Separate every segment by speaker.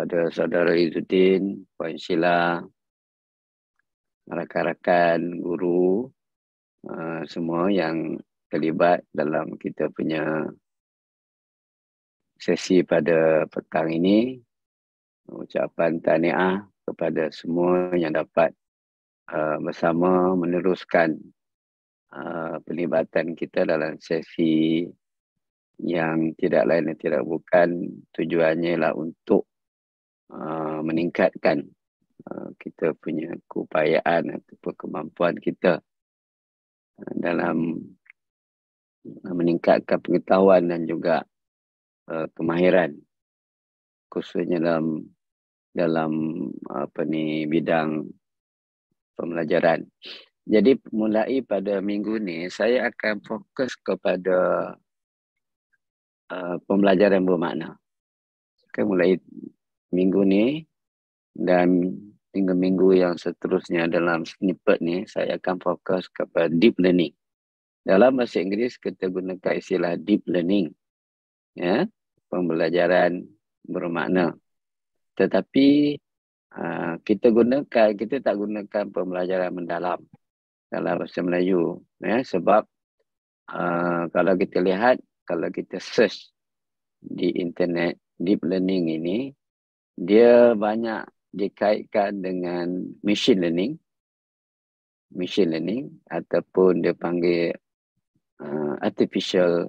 Speaker 1: kepada saudara Izzuddin, Puan Sheila, rakan-rakan, guru, semua yang terlibat dalam kita punya sesi pada petang ini. Ucapan tahniah kepada semua yang dapat bersama meneruskan pelibatan kita dalam sesi yang tidak lain dan tidak bukan tujuannya ialah untuk meningkatkan kita punya keupayaan ataupun kemampuan kita dalam meningkatkan pengetahuan dan juga kemahiran, khususnya dalam bidang pembelajaran. Jadi mulai pada minggu ni saya akan fokus kepada pembelajaran bermakna. Mulai minggu ni dan hingga minggu yang seterusnya dalam snippet ni saya akan fokus kepada deep learning. Dalam bahasa Inggeris kita gunakan istilah deep learning, ya, pembelajaran bermakna. Tetapi kita tak gunakan pembelajaran mendalam dalam bahasa Melayu, ya, sebab kalau kita lihat, kalau kita search di internet, deep learning ini dia banyak dikaitkan dengan machine learning ataupun dia panggil artificial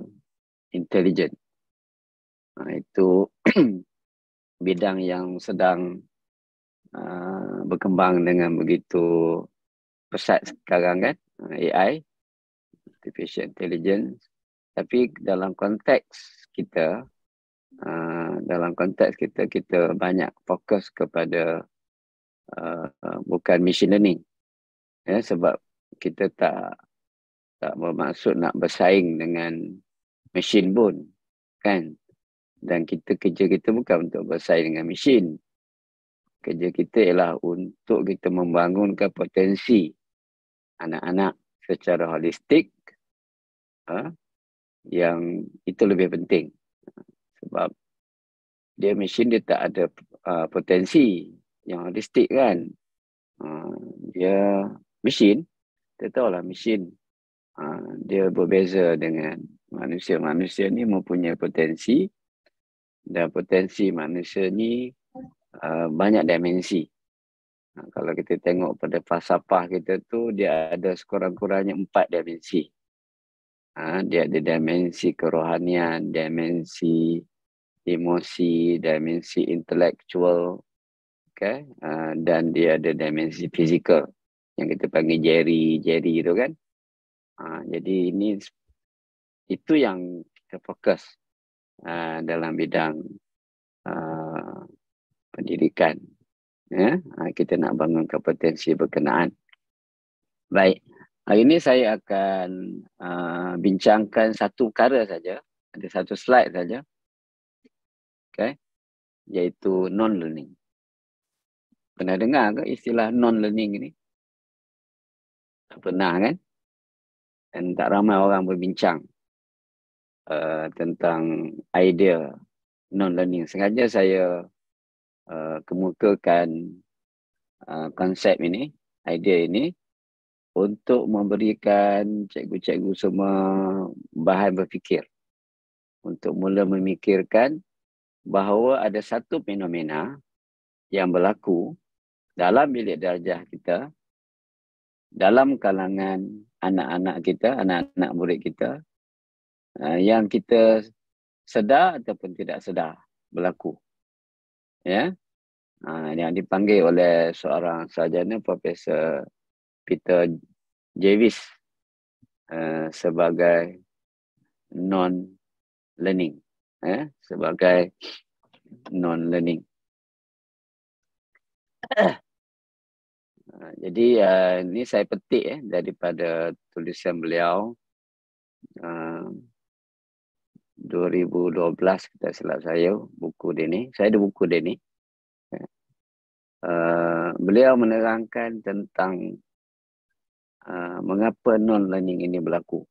Speaker 1: intelligence. Itu bidang yang sedang berkembang dengan begitu pesat sekarang kan, AI, artificial intelligence. Tapi dalam konteks kita, kita banyak fokus kepada bukan machine learning, ya, sebab kita tak bermaksud nak bersaing dengan mesin pun, kan? Dan kerja kita bukan untuk bersaing dengan mesin. Kerja kita ialah untuk kita membangunkan potensi anak-anak secara holistik, yang itu lebih penting. Sebab mesin dia tak ada potensi yang holistik kan. Dia mesin, kita tahulah mesin. Dia berbeza dengan manusia. Manusia ni mempunyai potensi, dan potensi manusia ni banyak dimensi. Kalau kita tengok pada falsafah kita tu, dia ada sekurang-kurangnya 4 dimensi. Dia ada dimensi kerohanian, dimensi emosi, dimensi intelektual, okay? Dan dia ada dimensi fizikal yang kita panggil Jerry tu kan. Jadi itu yang kita fokus dalam bidang pendidikan, ya. Kita nak bangun kompetensi berkenaan. Baik, hari ini saya akan bincangkan satu perkara saja, ada satu slide saja, okay? Iaitu non-learning. Pernah dengar ke istilah non-learning ini? Tak pernah kan? Dan tak ramai orang berbincang tentang idea non-learning. Sengaja saya kemukakan konsep ini, idea ini, untuk memberikan cikgu-cikgu semua bahan berfikir. Untuk mula memikirkan bahawa ada satu fenomena yang berlaku dalam bilik darjah kita, dalam kalangan anak-anak kita, anak-anak murid kita, yang kita sedar ataupun tidak sedar berlaku. Ya, yang dipanggil oleh seorang sarjana, Profesor Peter Jarvis, sebagai non-learning, sebagai non-learning. Jadi ini saya petik daripada tulisan beliau 2012 kita silap saya, buku dia ni. Saya ada buku dia ni. Beliau menerangkan tentang mengapa non-learning ini berlaku.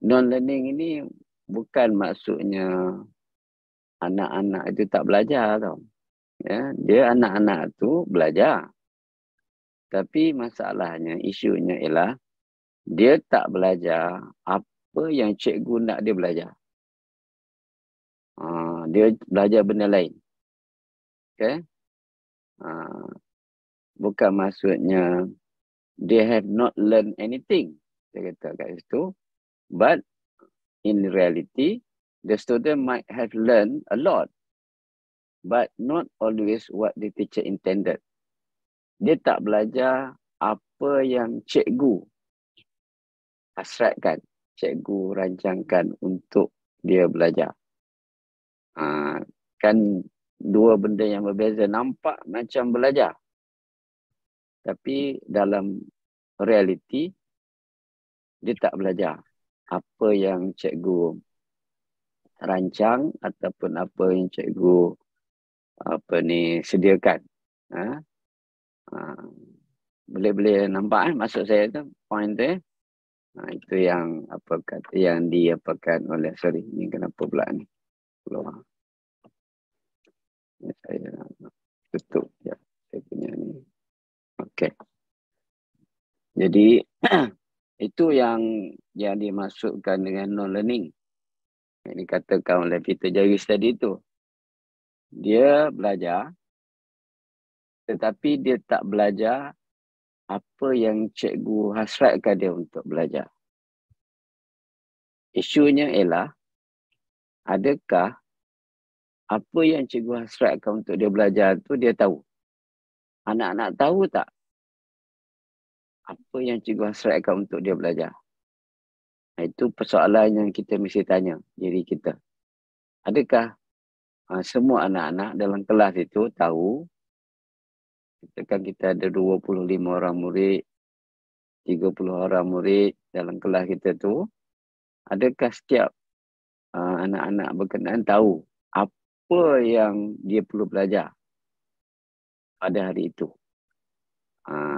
Speaker 1: Non-learning ini bukan maksudnya anak-anak itu tak belajar tau. Ya, dia anak-anak tu belajar. Tapi masalahnya, isunya ialah dia tak belajar apa yang cikgu nak dia belajar. Dia belajar benda lain. Okay? Bukan maksudnya they have not learned anything. Saya kata kat situ. But in reality, the student might have learned a lot. But not always what the teacher intended. Dia tak belajar apa yang cikgu hasratkan, cikgu rancangkan untuk dia belajar. Kan dua benda yang berbeza, nampak macam belajar. Tapi dalam realiti, dia tak belajar apa yang cikgu rancang ataupun apa yang cikgu sediakan. Boleh nampak maksud saya tu, point tu. Itu yang diapakan oleh, sorry, ni kenapa pula ni keluar. Saya tutup ya, saya punya ni. Okey. Jadi itu yang dimaksudkan dengan non-learning. Yang dikatakan oleh Peter Jarvis tadi tu. Dia belajar, tetapi dia tak belajar apa yang cikgu hasratkan dia untuk belajar. Isunya ialah, adakah apa yang cikgu hasratkan untuk dia belajar tu dia tahu? Anak-anak tahu tak apa yang cikgu hasratkan untuk dia belajar? Itu persoalan yang kita mesti tanya diri kita. Adakah semua anak-anak dalam kelas itu tahu, kita ada 25 orang murid, 30 orang murid dalam kelas kita tu, adakah setiap anak-anak berkenaan tahu apa yang dia perlu belajar pada hari itu?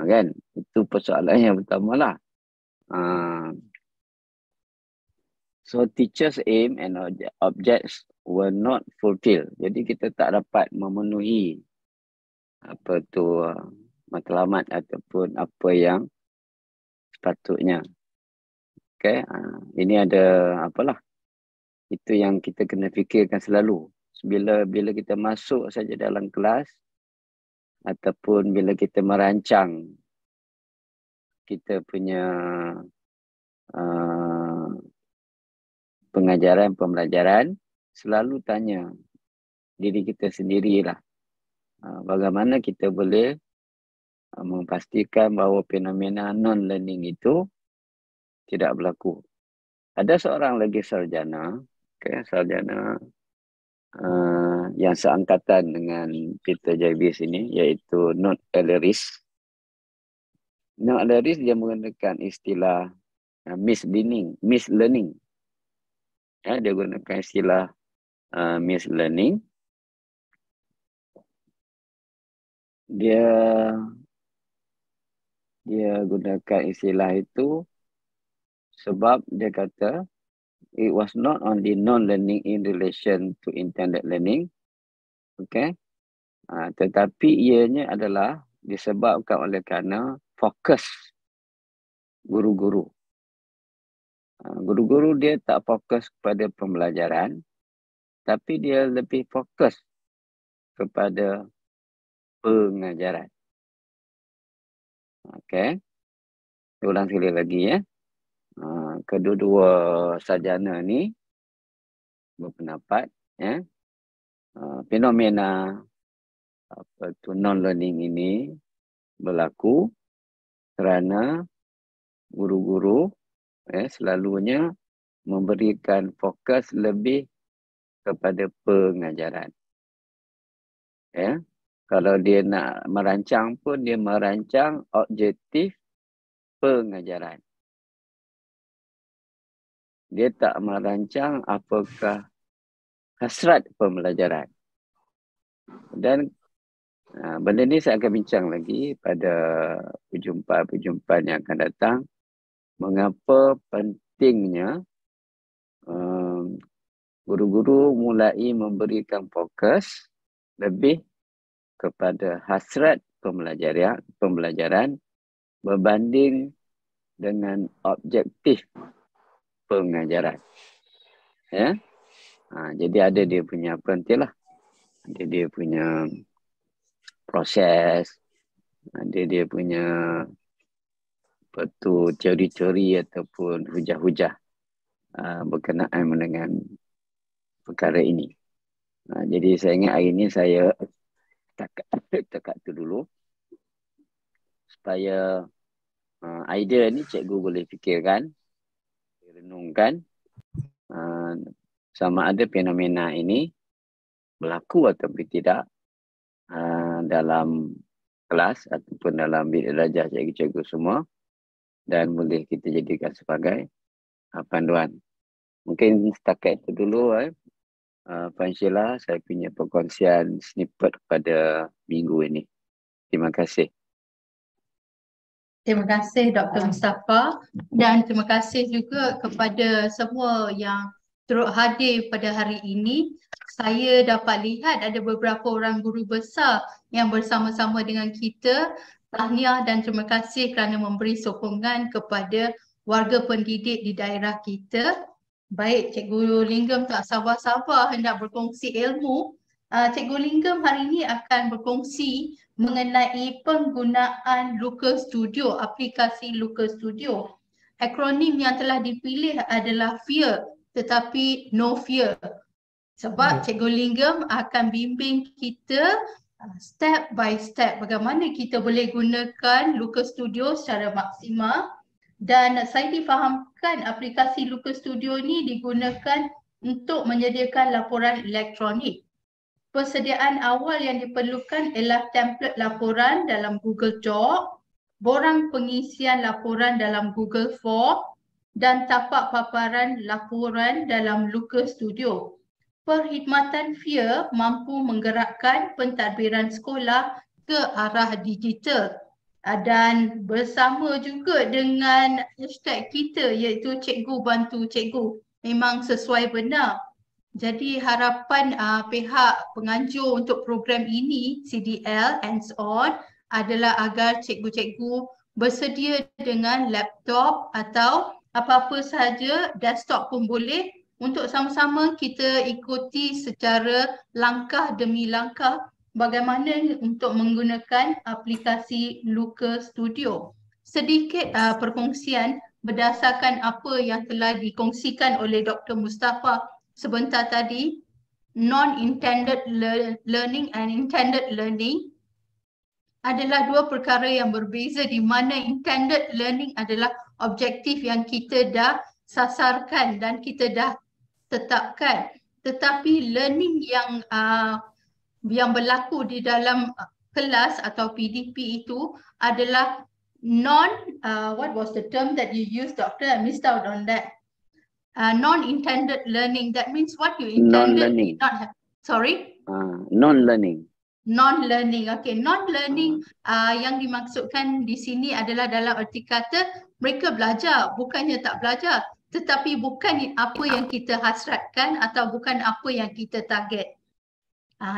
Speaker 1: Kan? Itu persoalan yang pertama lah. So teachers aim and objects were not fulfilled. Jadi kita tak dapat memenuhi matlamat ataupun apa yang sepatutnya. Okay? Ini ada itu yang kita kena fikirkan selalu. Bila kita masuk saja dalam kelas ataupun bila kita merancang kita punya pengajaran, pembelajaran, selalu tanya diri kita sendirilah. Bagaimana kita boleh memastikan bahawa fenomena non-learning itu tidak berlaku. Ada seorang lagi sarjana, sarjana yang seangkatan dengan Peter Jarvis ini, iaitu Noah Elleris. Noah Elleris dia menggunakan istilah mislearning. Dia gunakan istilah mislearning. Dia gunakan istilah itu sebab dia kata it was not only non-learning in relation to intended learning, tetapi ianya adalah disebabkan oleh kerana fokus guru-guru. Guru-guru dia tak fokus kepada pembelajaran, tapi dia lebih fokus kepada pengajaran. Okey. Ulang sekali lagi ya. Kedua-dua sarjana ni berpendapat fenomena non-learning ini berlaku kerana guru-guru selalunya memberikan fokus lebih kepada pengajaran. Kalau dia nak merancang pun, dia merancang objektif pengajaran. Dia tak merancang apakah hasrat pembelajaran. Dan benda ni saya akan bincang lagi pada perjumpaan yang akan datang. Mengapa pentingnya guru-guru mulai memberikan fokus lebih kepada hasrat pembelajaran berbanding dengan objektif pengajaran. Ya. Jadi ada dia punya lah. Ada dia punya proses, ada dia punya teori-teori ataupun hujah-hujah berkenaan dengan perkara ini. Jadi saya ingat hari ini saya tekat tu dulu supaya idea ni cikgu boleh fikirkan, renungkan sama ada fenomena ini berlaku ataupun tidak dalam kelas ataupun dalam bilik belajar cikgu-cikgu semua, dan boleh kita jadikan sebagai panduan. Mungkin setakat itu dulu Puan Sheila, saya punya perkongsian snippet pada minggu ini. Terima kasih.
Speaker 2: Terima kasih Dr. Mustafa, dan terima kasih juga kepada semua yang turut hadir pada hari ini. Saya dapat lihat ada beberapa orang guru besar yang bersama-sama dengan kita. Tahniah dan terima kasih kerana memberi sokongan kepada warga pendidik di daerah kita. Baik, Cikgu Linggam tak sabar-sabar hendak berkongsi ilmu. Cikgu Linggam hari ini akan berkongsi mengenai penggunaan Looker Studio, aplikasi Looker Studio. Akronim yang telah dipilih adalah FEAR, tetapi no fear. Sebab Cikgu Linggam akan bimbing kita step by step bagaimana kita boleh gunakan Looker Studio secara maksimal. Dan saya difahamkan aplikasi Looker Studio ni digunakan untuk menyediakan laporan elektronik. Persediaan awal yang diperlukan ialah template laporan dalam Google Doc, borang pengisian laporan dalam Google Form, dan tapak paparan laporan dalam Looker Studio. Perkhidmatan FEAR mampu menggerakkan pentadbiran sekolah ke arah digital. Dan bersama juga dengan hashtag kita iaitu Cikgu Bantu Cikgu. Memang sesuai benar. Jadi harapan pihak penganjur untuk program ini, CDL, hands-on, adalah agar cikgu-cikgu bersedia dengan laptop atau apa-apa sahaja, desktop pun boleh, untuk sama-sama kita ikuti secara langkah demi langkah bagaimana untuk menggunakan aplikasi Looker Studio. Sedikit perkongsian berdasarkan apa yang telah dikongsikan oleh Dr. Mustafa sebentar tadi. Non-intended learning and intended learning adalah dua perkara yang berbeza, di mana intended learning adalah objektif yang kita dah sasarkan dan kita dah tetapkan. Tetapi learning yang berlaku di dalam kelas atau PDP itu adalah what was the term that you used, Doctor? I missed out on that. Non-intended learning. That means what you intended.
Speaker 1: Non-learning.
Speaker 2: Sorry?
Speaker 1: Non-learning.
Speaker 2: Non-learning. Okay, non-learning yang dimaksudkan di sini adalah dalam erti kata mereka belajar, bukannya tak belajar. Tetapi bukan apa yang kita hasratkan atau bukan apa yang kita target.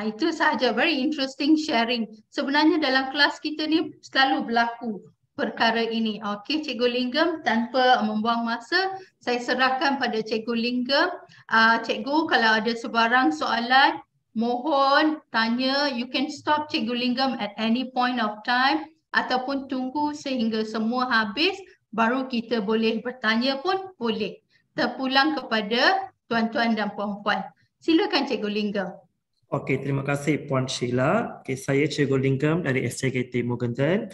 Speaker 2: Itu sahaja. Very interesting sharing. Sebenarnya dalam kelas kita ni selalu berlaku perkara ini. Okey, Cikgu Linggam, tanpa membuang masa, saya serahkan pada Cikgu Linggam. Cikgu, kalau ada sebarang soalan, mohon tanya. You can stop Cikgu Linggam at any point of time ataupun tunggu sehingga semua habis baru kita boleh bertanya pun boleh. Terpulang kepada tuan-tuan dan puan-puan. Silakan Cikgu Linggam.
Speaker 3: Okey, terima kasih Puan Sheila. Okay, saya Cikgu Linggam dari SJKT Mugunten.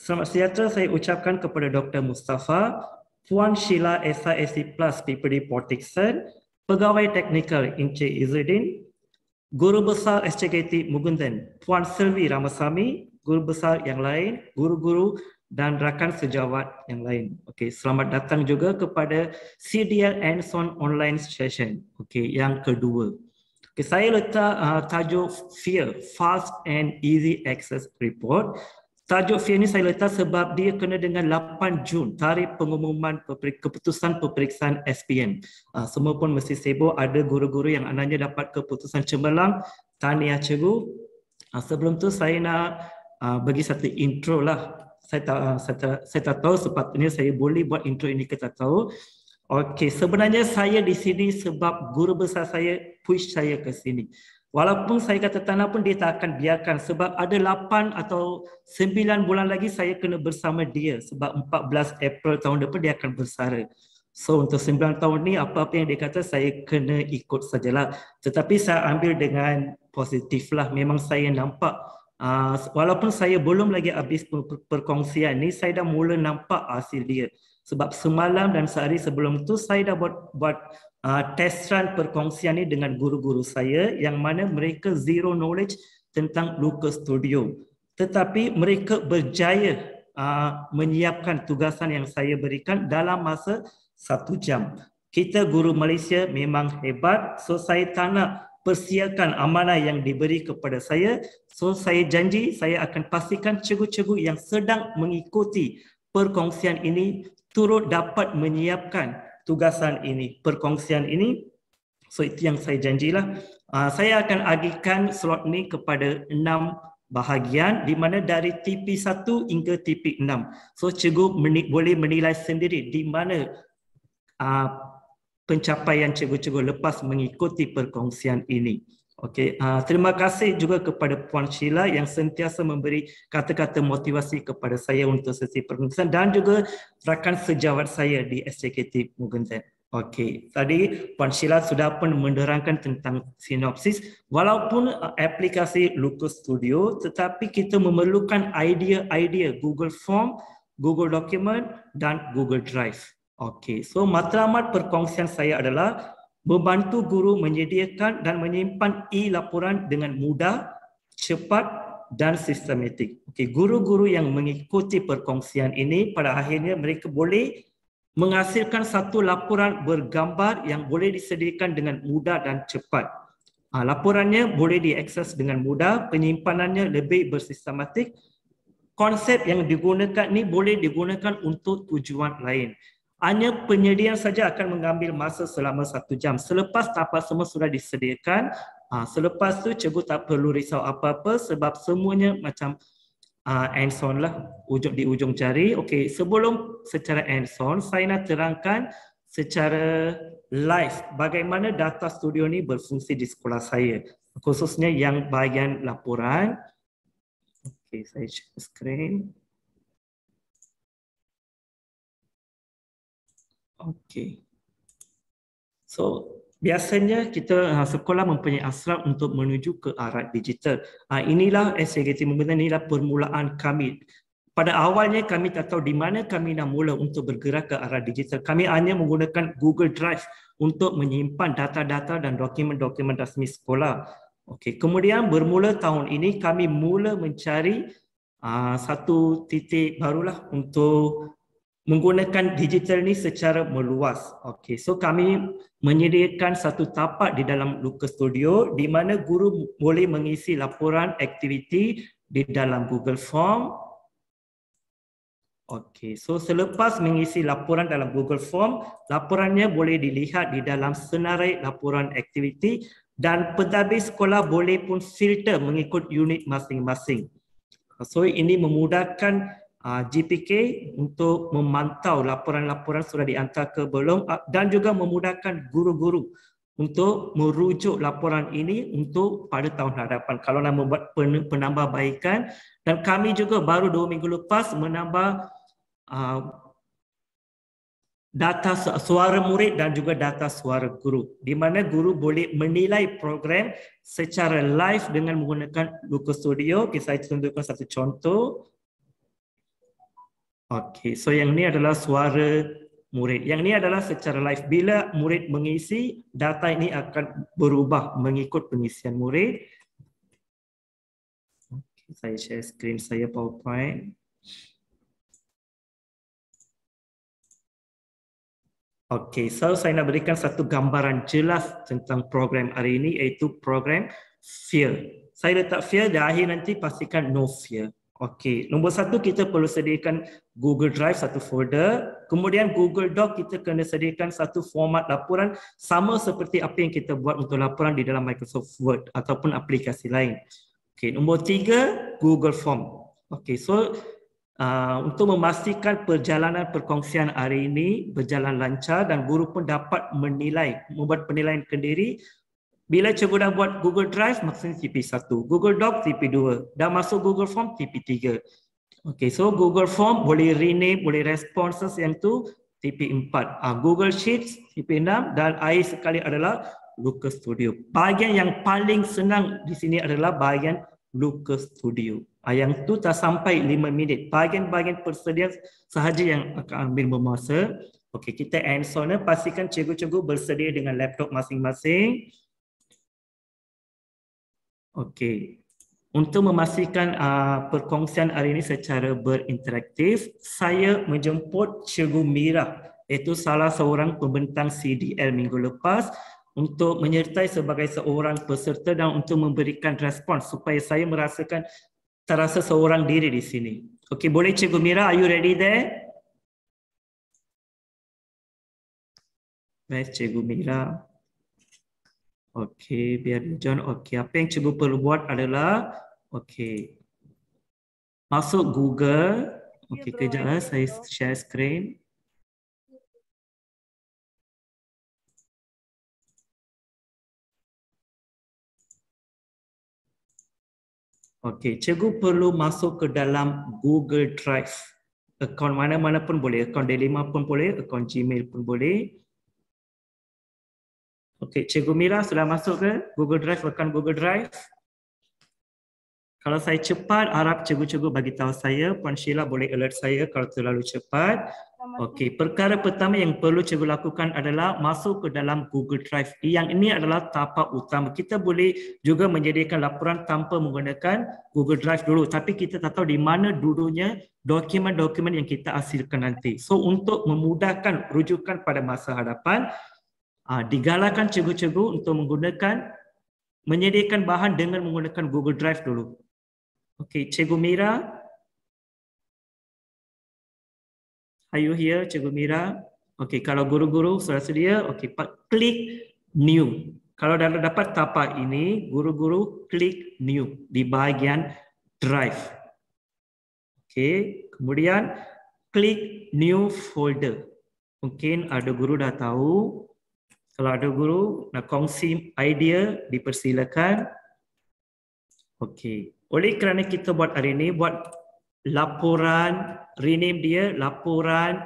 Speaker 3: Selamat sejahtera saya ucapkan kepada Dr. Mustafa, Puan Sheila SISC Plus PPD Port Dickson, Pegawai Teknikal Encik Izzuddin, Guru Besar SJKT Mugunten, Puan Selvi Ramasamy, Guru Besar yang lain, guru-guru dan rakan sejawat yang lain. Okey, selamat datang juga kepada CDL Hands-on Online Session. Okey, yang kedua. Okay, saya letak tajuk FEAR, Fast and Easy Access Report. Tajuk FEAR ni saya letak sebab dia kena dengan 8 Jun, tarikh pengumuman keputusan peperiksaan SPM. Semua pun mesti sibuk, ada guru-guru yang anaknya dapat keputusan cemerlang. Tahniah cikgu. Sebelum tu saya nak bagi satu intro lah. Saya tak tahu sepatutnya saya boleh buat intro ini ke tak tahu. Okey, sebenarnya saya di sini sebab guru besar saya push saya ke sini. Walaupun saya kata tak nak pun dia tak akan biarkan sebab ada 8 atau 9 bulan lagi saya kena bersama dia sebab 14 April tahun depan dia akan bersara. So untuk 9 tahun ni apa-apa yang dia kata saya kena ikut sajalah. Tetapi saya ambil dengan positif lah. Memang saya nampak walaupun saya belum lagi habis perkongsian ni, saya dah mula nampak hasil dia. Sebab semalam dan sehari sebelum tu saya dah buat test run perkongsian ni dengan guru-guru saya yang mana mereka zero knowledge tentang Lucas Studio. Tetapi mereka berjaya menyiapkan tugasan yang saya berikan dalam masa 1 jam. Kita guru Malaysia memang hebat, so saya tak nak persiakan amanah yang diberi kepada saya. So saya janji saya akan pastikan cikgu-cikgu yang sedang mengikuti perkongsian ini turut dapat menyiapkan tugasan ini, perkongsian ini. So itu yang saya janjilah. Saya akan agihkan slot ni kepada 6 bahagian di mana dari TP1 hingga TP6. So cikgu boleh menilai sendiri di mana pencapaian cikgu-cikgu lepas mengikuti perkongsian ini. Okey, terima kasih juga kepada Puan Sheila yang sentiasa memberi kata-kata motivasi kepada saya untuk sesi perkongsian dan juga rakan sejawat saya di SJKT Mugunten. Okey, tadi Puan Sheila sudah pun menerangkan tentang sinopsis. Walaupun aplikasi Lucas Studio, tetapi kita memerlukan idea-idea Google Form, Google Document dan Google Drive. Okey, so matlamat perkongsian saya adalah membantu guru menyediakan dan menyimpan e-laporan dengan mudah, cepat dan sistematik. Okey, guru-guru yang mengikuti perkongsian ini pada akhirnya mereka boleh menghasilkan satu laporan bergambar yang boleh disediakan dengan mudah dan cepat. Laporannya boleh diakses dengan mudah, penyimpanannya lebih bersistematik. Konsep yang digunakan ni boleh digunakan untuk tujuan lain. Hanya penyediaan saja akan mengambil masa selama 1 jam. Selepas tahapan semua sudah disediakan, selepas tu cikgu tak perlu risau apa-apa sebab semuanya macam hands-on lah, di ujung jari. Okey, sebelum secara hands-on, saya nak terangkan secara live bagaimana data studio ni berfungsi di sekolah saya. Khususnya yang bahagian laporan. Okey, saya share screen. Okey. So, biasanya kita sekolah mempunyai hasrat untuk menuju ke arah digital. Inilah SJKT Mugunten, inilah permulaan kami. Pada awalnya kami tak tahu di mana kami nak mula untuk bergerak ke arah digital. Kami hanya menggunakan Google Drive untuk menyimpan data-data dan dokumen-dokumen rasmi sekolah. Okey, kemudian bermula tahun ini kami mula mencari satu titik barulah untuk menggunakan digital ni secara meluas. Okey, so kami menyediakan satu tapak di dalam Lucas Studio di mana guru boleh mengisi laporan aktiviti di dalam Google Form. Okey, so selepas mengisi laporan dalam Google Form, laporannya boleh dilihat di dalam senarai laporan aktiviti dan pentadbir sekolah boleh pun filter mengikut unit masing-masing. So ini memudahkan GPK untuk memantau laporan-laporan sudah dihantar ke belum dan juga memudahkan guru-guru untuk merujuk laporan ini untuk pada tahun hadapan kalau nak membuat penambahbaikan. Dan kami juga baru 2 minggu lepas menambah data suara murid dan juga data suara guru di mana guru boleh menilai program secara live dengan menggunakan Lucas Studio. Okay, saya tunjukkan satu contoh. Okey, so yang ni adalah suara murid. Yang ni adalah secara live. Bila murid mengisi, data ini akan berubah mengikut pengisian murid. Okey, saya share screen saya PowerPoint. Okey, so saya nak berikan satu gambaran jelas tentang program hari ini iaitu program FEAR. Saya letak FEAR di akhir nanti pastikan no fear. Okey, nombor 1 kita perlu sediakan Google Drive satu folder. Kemudian Google Doc kita kena sediakan satu format laporan sama seperti apa yang kita buat untuk laporan di dalam Microsoft Word ataupun aplikasi lain. Okey, nombor 3, Google Form. Okey, so untuk memastikan perjalanan perkongsian hari ini berjalan lancar dan guru pun dapat menilai, membuat penilaian sendiri. Bila cikgu dah buat Google Drive, maksudnya TP1. Google Doc, TP2. Dah masuk Google Form, TP3. Okey, so Google Form boleh rename, boleh responses yang tu TP4. Google Sheets, TP6 dan akhir sekali adalah Looker Studio. Bahagian yang paling senang di sini adalah bahagian Looker Studio. Yang tu tak sampai 5 minit. Bahagian-bahagian persediaan sahaja yang akan ambil bermasa. Okey, kita hands on. Pastikan cikgu-cikgu bersedia dengan laptop masing-masing. Okey. Untuk memastikan perkongsian hari ini secara berinteraktif, saya menjemput Cikgu Mira, iaitu salah seorang pembentang CDL minggu lepas untuk menyertai sebagai seorang peserta dan untuk memberikan respons supaya saya merasakan terasa seorang diri di sini. Okey, boleh Cikgu Mira, are you ready there? Baik, Cikgu Mira. Okey, biar John. Okey, apa yang cikgu perlu buat adalah okey. Masuk Google. Okey, kejap saya share screen. Okey, cikgu perlu masuk ke dalam Google Drive. Akaun mana-mana pun boleh, akaun D5 pun boleh, akaun Gmail pun boleh. Okey, Cikgu Mira sudah masuk ke Google Drive, rekan Google Drive? Kalau saya cepat, harap cikgu-cikgu bagi tahu saya. Puan Sheila boleh alert saya kalau terlalu cepat. Okey, perkara pertama yang perlu cikgu lakukan adalah masuk ke dalam Google Drive. Yang ini adalah tahapan utama. Kita boleh juga menyediakan laporan tanpa menggunakan Google Drive dulu. Tapi kita tak tahu di mana dulunya dokumen-dokumen yang kita hasilkan nanti. So, untuk memudahkan rujukan pada masa hadapan, digalakkan cikgu-cikgu untuk menyediakan bahan dengan menggunakan Google Drive dulu. Okey, Cikgu Mira. Are you here, Cikgu Mira? Okey, kalau guru-guru sudah sedia, okey, klik New. Kalau dah dapat tapak ini, guru-guru klik New di bahagian Drive. Okey, kemudian klik New Folder. Mungkin ada guru dah tahu. Kalau ada guru nak kongsi idea, dipersilakan. Okey. Oleh kerana kita buat hari ini, buat laporan, rename dia laporan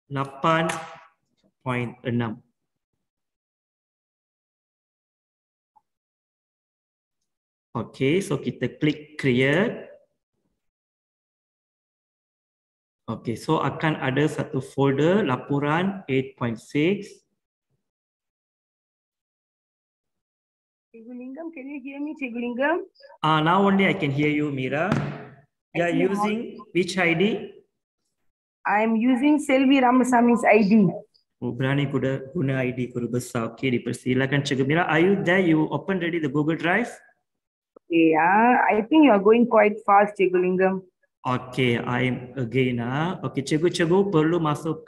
Speaker 3: 8.6. Okey, so kita klik create. Okey, so akan ada satu folder laporan 8.6.
Speaker 4: Cikgu Lingam, can you hear me, Cikgu Lingam?
Speaker 3: Now only I can hear you, Mira. You are using which ID?
Speaker 4: I am using Selvi Ramasami's ID.
Speaker 3: Oh, berani guna ID guru besar. Okey, dipersilakan Cikgu Mira. Are you there? You open ready the Google Drive?
Speaker 4: Yeah, I think you are going quite fast, Cikgu Lingam.
Speaker 3: Okey, I'm again. Okey, cikgu-cikgu perlu masuk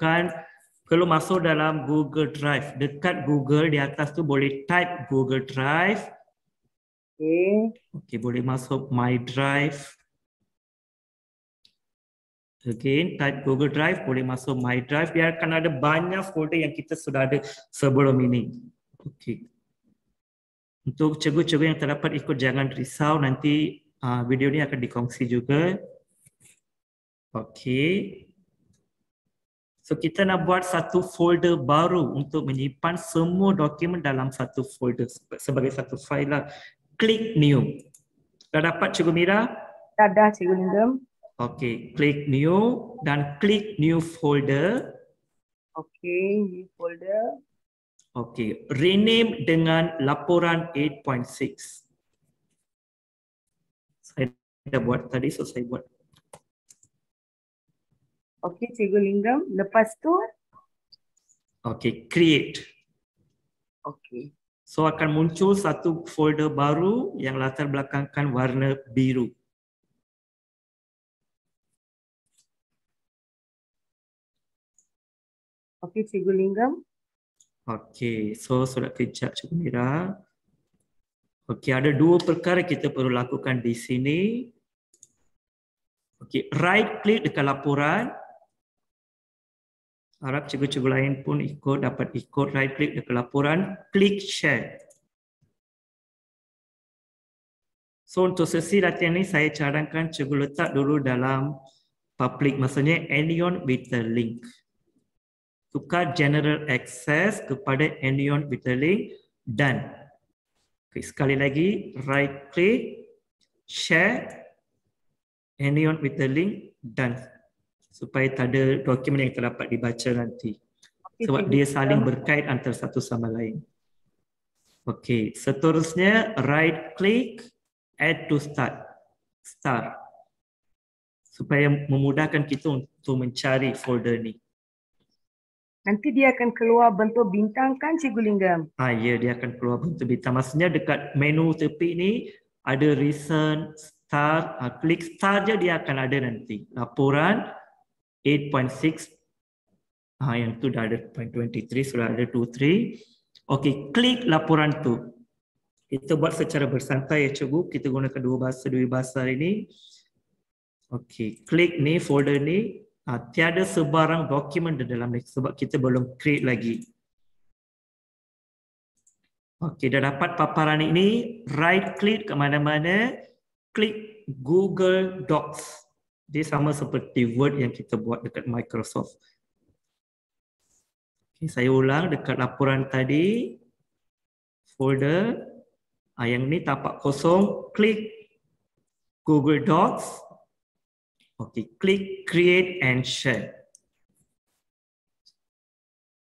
Speaker 3: dalam Google Drive. Dekat Google di atas tu boleh type Google Drive.
Speaker 4: Okay.
Speaker 3: Okey, boleh masuk My Drive. Again, type Google Drive, boleh masuk My Drive. Biarkan ada banyak folder yang kita sudah ada sebelum ini. Okey. Untuk cikgu-cikgu yang terdapat ikut, jangan risau, nanti video ni akan dikongsi juga. Okey. So kita nak buat satu folder baru untuk menyimpan semua dokumen dalam satu folder sebagai satu file lah. Klik New. Dah dapat Cikgu Mira?
Speaker 4: Dah, Cikgu Lingam.
Speaker 3: Okey, klik New dan klik New Folder.
Speaker 4: Okay, new folder.
Speaker 3: Okey, rename dengan laporan 8.6. Saya dah buat tadi, so saya buat.
Speaker 4: Okay, Cikgu Lingam. Lepas tu?
Speaker 3: Okay, create.
Speaker 4: Okay.
Speaker 3: So akan muncul satu folder baru yang latar belakangkan warna biru.
Speaker 4: Okay, Cikgu Lingam.
Speaker 3: Okay, so sudah kejap Cikgu Mira. Okey, ada dua perkara kita perlu lakukan di sini. Okey, right click dekat laporan. Harap cikgu-cikgu lain pun dapat ikut right click dekat laporan, klik share. So untuk sesi latihan ni saya cadangkan cikgu letak dulu dalam public, maksudnya anyone with the link. Tukar general access kepada anyone with the link, done. Okay, sekali lagi right click, share, anyone with the link, done. Supaya tak ada dokumen yang terdapat dibaca nanti. Sebab dia saling berkait antara satu sama lain. Okey, seterusnya right click, add to start. Start. Supaya memudahkan kita untuk mencari folder ni.
Speaker 4: Nanti dia akan keluar bentuk bintang kan Cikgu Linggam?
Speaker 3: Ya, dia akan keluar bentuk bintang. Maksudnya dekat menu tepi ni ada recent, start, klik start je dia akan ada nanti. Laporan 8.6, yang tu dah ada 0.23, sudah ada 23. Okey, klik laporan tu. Kita buat secara bersantai ya cikgu, kita gunakan dua bahasa hari ini. Okey, klik ni folder ni, tiada sebarang dokumen di dalam ni sebab kita belum create lagi. Okey, dah dapat paparan ini, right click ke mana-mana, klik Google Docs. Dia sama seperti Word yang kita buat dekat Microsoft. Okay, saya ulang dekat laporan tadi. Folder. Yang ni tapak kosong. Klik Google Docs. Okay, klik Create and Share.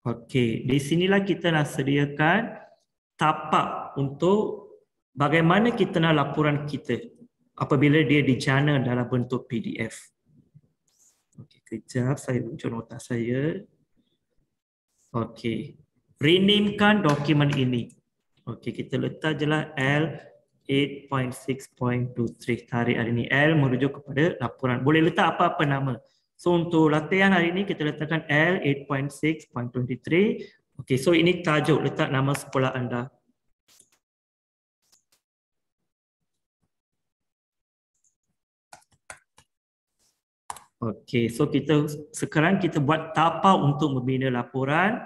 Speaker 3: Okay, di sinilah kita nak sediakan tapak untuk bagaimana kita nak laporan kita apabila dia dijana dalam bentuk PDF. Okey, kejap saya muncul nota saya. Okey, renamekan dokumen ini. Okey, kita letak jelah L 8.6.23. Tarik hari ini L merujuk kepada laporan. Boleh letak apa-apa nama. So untuk latihan hari ini kita letakkan L 8.6.23. Okey, so ini tajuk, letak nama sekolah anda. Okey, so sekarang kita buat tapak untuk membina laporan.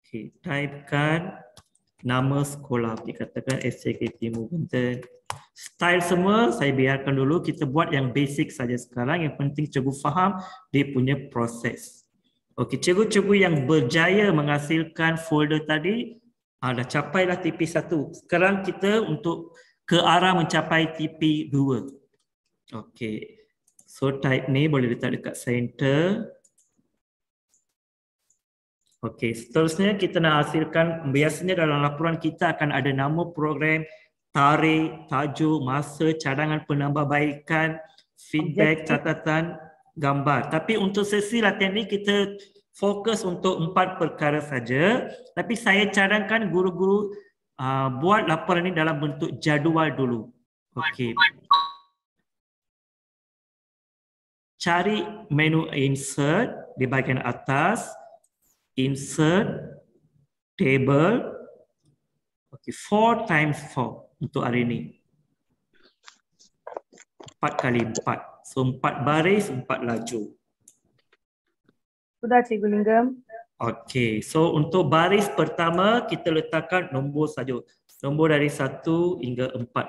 Speaker 3: Okey, typekan nama sekolah. Okey, katakan SJKT Mogentan. Style semua saya biarkan dulu, kita buat yang basic saja sekarang. Yang penting cikgu faham dia punya proses. Okey, cikgu-cikgu yang berjaya menghasilkan folder tadi, dah capailah TP1. Sekarang kita untuk ke arah mencapai TP2. Okey. So type ni boleh letak dekat center. Okey, seterusnya kita nak hasilkan, biasanya dalam laporan kita akan ada nama program, tarikh, tajuk, masa, cadangan penambahbaikan, feedback, catatan, gambar. Tapi untuk sesi latihan ni kita fokus untuk 4 perkara saja. Tapi saya cadangkan guru-guru buat laporan ni dalam bentuk jadual dulu. Okey. Cari menu insert di bahagian atas, insert table. Okey, 4 times 4 untuk hari ini. 4 kali 4. So 4 baris, 4 laju.
Speaker 4: Sudah Cikgu Linggam.
Speaker 3: Okey, so untuk baris pertama kita letakkan nombor saja. Nombor dari 1 hingga 4.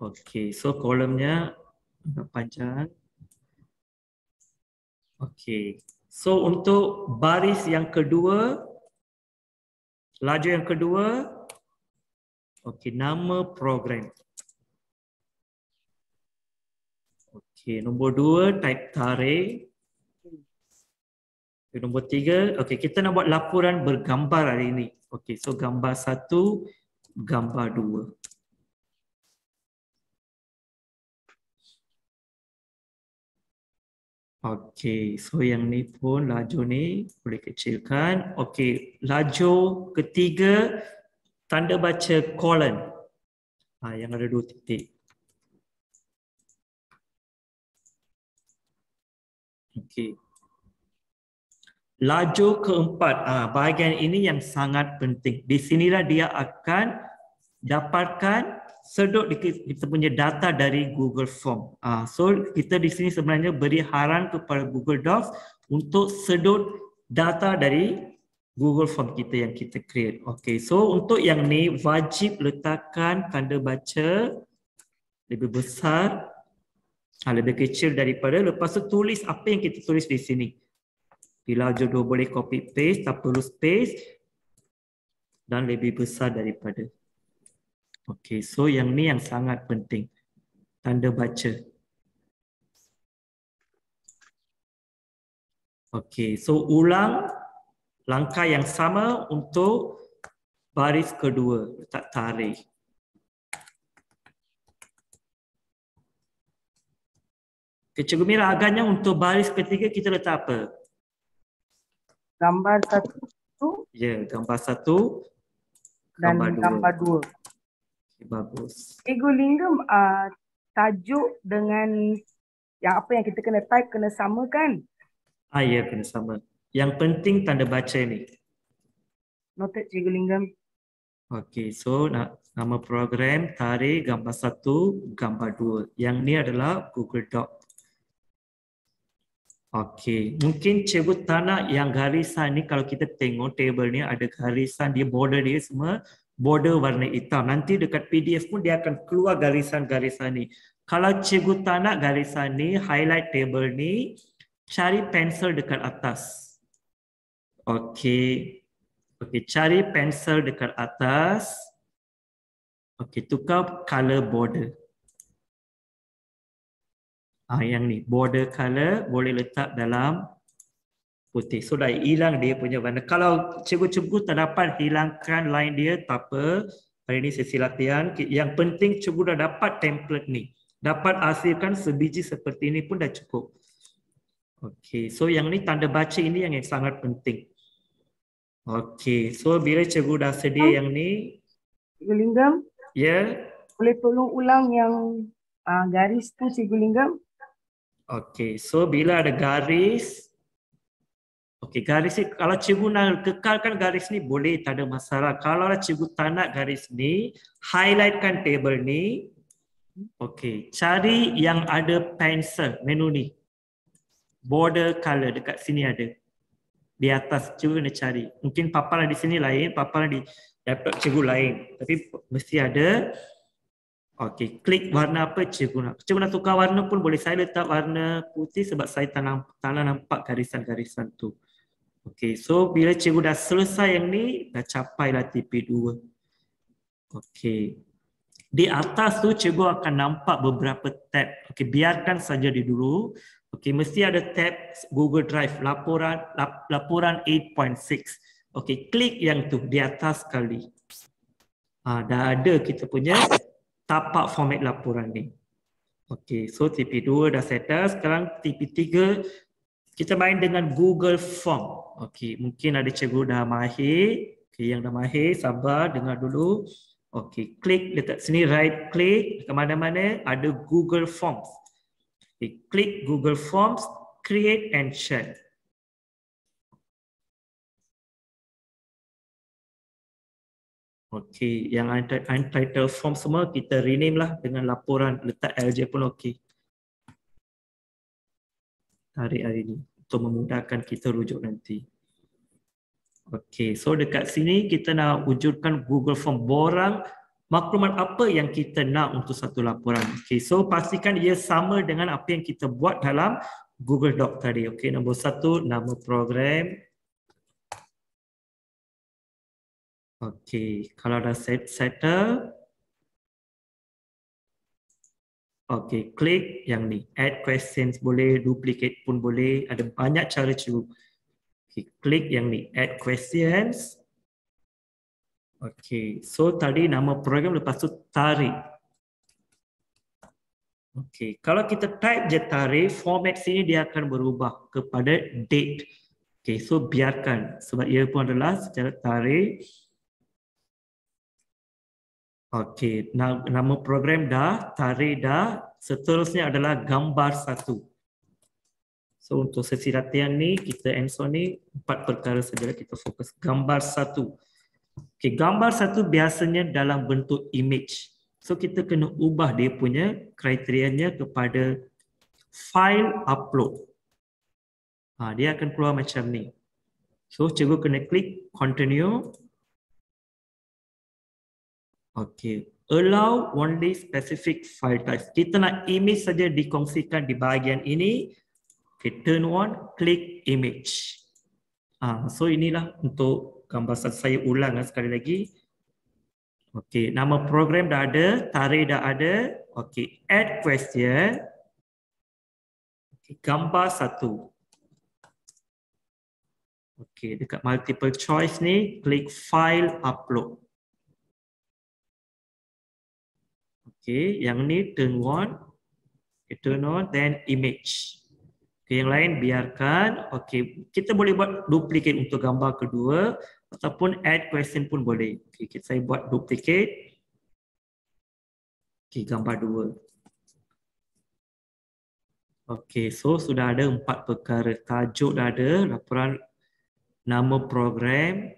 Speaker 3: Okey, so kolomnya agak panjang. Okey, so untuk baris yang kedua, laju yang kedua, okey, nama program. Okey, nombor 2 type tarikh. Okay, nombor 3, okey, kita nak buat laporan bergambar hari ini. Okey, so gambar 1, gambar 2. Okey, so yang ni pun laju ni boleh kecilkan. Okey, laju ketiga tanda baca colon. Yang ada 2 titik. Okey. Laju keempat, bahagian ini yang sangat penting. Di sinilah dia akan dapatkan sedut kita punya data dari Google Form. So kita di sini sebenarnya beri haran kepada Google Docs untuk sedut data dari Google Form kita yang kita create. Okay, so untuk yang ni wajib letakkan tanda baca lebih besar, lebih kecil daripada. Lepas tu tulis apa yang kita tulis di sini. Bila jodoh boleh copy paste, tak perlu space dan lebih besar daripada. Okey, so yang ni yang sangat penting. Tanda baca. Okey, so ulang langkah yang sama untuk baris kedua. Letak tarikh. Okay, Cikgu Mira, agaknya untuk baris ketiga kita letak apa?
Speaker 4: Gambar 1
Speaker 3: Ya, gambar 1,
Speaker 4: dan
Speaker 3: gambar 2.
Speaker 4: gambar 2.
Speaker 3: Okay, bagus.
Speaker 4: Cikgu Linggam, tajuk dengan yang apa yang kita kena type kena sama kan?
Speaker 3: Ya, kena sama. Yang penting tanda baca ni.
Speaker 4: Noted Cikgu Linggam.
Speaker 3: Okey, so nama program, tarikh, gambar 1, gambar 2. Yang ni adalah Google Doc. Okey, mungkin cikgu tak nak yang garisan ni, kalau kita tengok table ni ada garisan dia, border dia semua border warna hitam. Nanti dekat PDF pun dia akan keluar garisan-garisan ni. Kalau cikgu tak nak garisan ni, highlight table ni, cari pensel dekat atas. Okey. Okey, cari pensel dekat atas. Okey, tukar color border. Yang ni, border color boleh letak dalam putih. So dah hilang dia punya warna. Kalau cikgu-cikgu tak dapat hilangkan line dia, tak apa. Hari ini sesi latihan. Yang penting cikgu dah dapat template ni. Dapat hasilkan sebiji seperti ini pun dah cukup. Okey, so yang ni tanda baca ini yang sangat penting. Okey, so bila cikgu dah sedia yang ni.
Speaker 4: Cikgu Linggam?
Speaker 3: Ya.
Speaker 4: Boleh tolong ulang yang garis tu Cikgu Linggam?
Speaker 3: Okey, so bila ada garis, okey, garis ni kalau cikgu nak kekalkan garis ni boleh, tak ada masalah. Kalau cikgu tak nak garis ni, highlightkan table ni. Okey, cari yang ada pensel, menu ni. Border color dekat sini ada. Di atas cikgu nak cari. Mungkin paparan di sini lain, paparan di laptop cikgu lain. Tapi mesti ada. Okey, klik warna apa cikgu nak. Cikgu nak tukar warna pun boleh. Saya letak warna putih sebab saya tak nampak garisan-garisan tu. Okey, so bila cikgu dah selesai yang ni, dah capailah TP2. Okey. Di atas tu cikgu akan nampak beberapa tab. Okey, biarkan saja di dulu. Okey, mesti ada tab Google Drive, laporan 8.6. Okey, klik yang tu di atas sekali. Dah ada kita punya tapak format laporan ni. Okey, so TP2 dah settle. Sekarang TP3 kita main dengan Google Form. Okey, mungkin ada cikgu dah mahir. Okey, yang dah mahir sabar dengar dulu. Okey, klik dekat sini, right click, ke mana-mana ada Google Forms. Okay, klik Google Forms, create and share. Okey, yang untitled form semua kita rename lah dengan laporan, letak LJ pun okey. Tarik hari ini untuk memudahkan kita rujuk nanti. Okey, so dekat sini kita nak wujudkan Google Form, borang maklumat apa yang kita nak untuk satu laporan. Okey, so pastikan ia sama dengan apa yang kita buat dalam Google Doc tadi. Okey, nombor 1 nama program. Okey, kalau dah settle. Okey, klik yang ni. Add questions boleh, duplicate pun boleh. Ada banyak cara cikgu. Okey, klik yang ni. Add questions. Okey, so tadi nama program, lepas tu tarikh. Okey, kalau kita type je tarikh, format sini dia akan berubah kepada date. Okey, so biarkan sebab ia pun adalah secara tarikh. Okey, nama program dah, tarikh dah, seterusnya adalah gambar 1. So untuk sesi latihan ni, kita hands-on ni 4 perkara saja kita fokus. Gambar 1. Okay, gambar 1 biasanya dalam bentuk image. So kita kena ubah dia punya kriterianya kepada file upload. Dia akan keluar macam ni. So cikgu kena klik continue. Okay, allow only specific file types. Kita nak image saja dikongsikan di bahagian ini. Okay, turn on, klik image. So inilah untuk gambar satu. Saya ulang sekali lagi. Okay, nama program dah ada, tarikh dah ada. Okay, add question. Okay, gambar 1. Okay, dekat multiple choice ni, klik file upload. Okay, yang ni turn on. Okay, turn on, then image. Okay, yang lain biarkan. Okay, kita boleh buat duplicate untuk gambar kedua ataupun add question pun boleh. Okay, saya buat duplicate. Okay, gambar 2. Okay, so sudah ada 4 perkara. Tajuk dah ada, laporan nama program,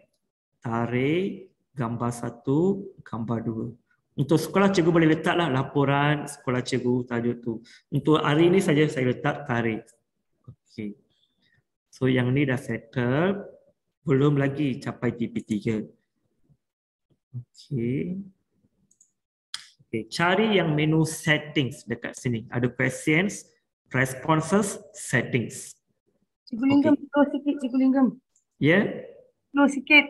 Speaker 3: tarikh, gambar 1, gambar 2. Untuk sekolah cikgu boleh letaklah laporan sekolah cikgu tajuk tu. Untuk hari ini saja saya letak tarikh. Okay. So yang ni dah settle, belum lagi capai TP3. Okay. Okay, cari yang menu settings dekat sini. Ada questions, responses, settings.
Speaker 4: Cikgu Linggam, slow sikit Cikgu Linggam.
Speaker 3: Ya?
Speaker 4: Slow sikit.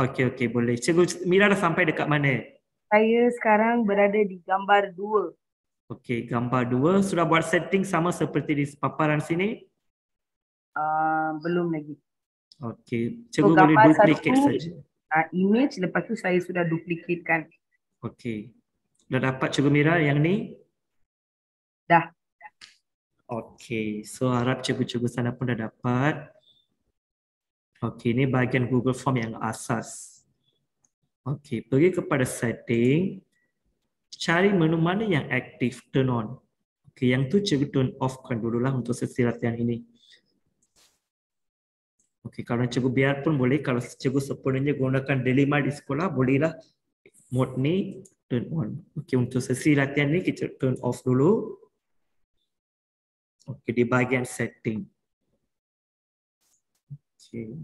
Speaker 3: Okey, boleh. Cikgu Mira dah sampai dekat mana?
Speaker 4: Saya sekarang berada di gambar 2.
Speaker 3: Okey, gambar 2. Sudah buat setting sama seperti di paparan sini?
Speaker 4: Belum lagi.
Speaker 3: Okey, cikgu boleh duplicate saja.
Speaker 4: Image, lepas tu saya sudah duplicatekan.
Speaker 3: Okey. Dah dapat cikgu Mira yang ni?
Speaker 4: Dah.
Speaker 3: Okey, so harap cikgu-cikgu sana pun dah dapat. Okey, ini bahagian Google Form yang asas. Okey, pergi kepada setting. Cari menu mana yang aktif, turn on. Okey, yang tu cikgu turn off kan dululah untuk sesi latihan ini. Okey, kalau cikgu biar pun boleh. Kalau cikgu sepenuhnya gunakan delima di sekolah, bolehlah mode ni turn on. Okey, untuk sesi latihan ni kita turn off dulu. Okey, di bahagian setting. Okey.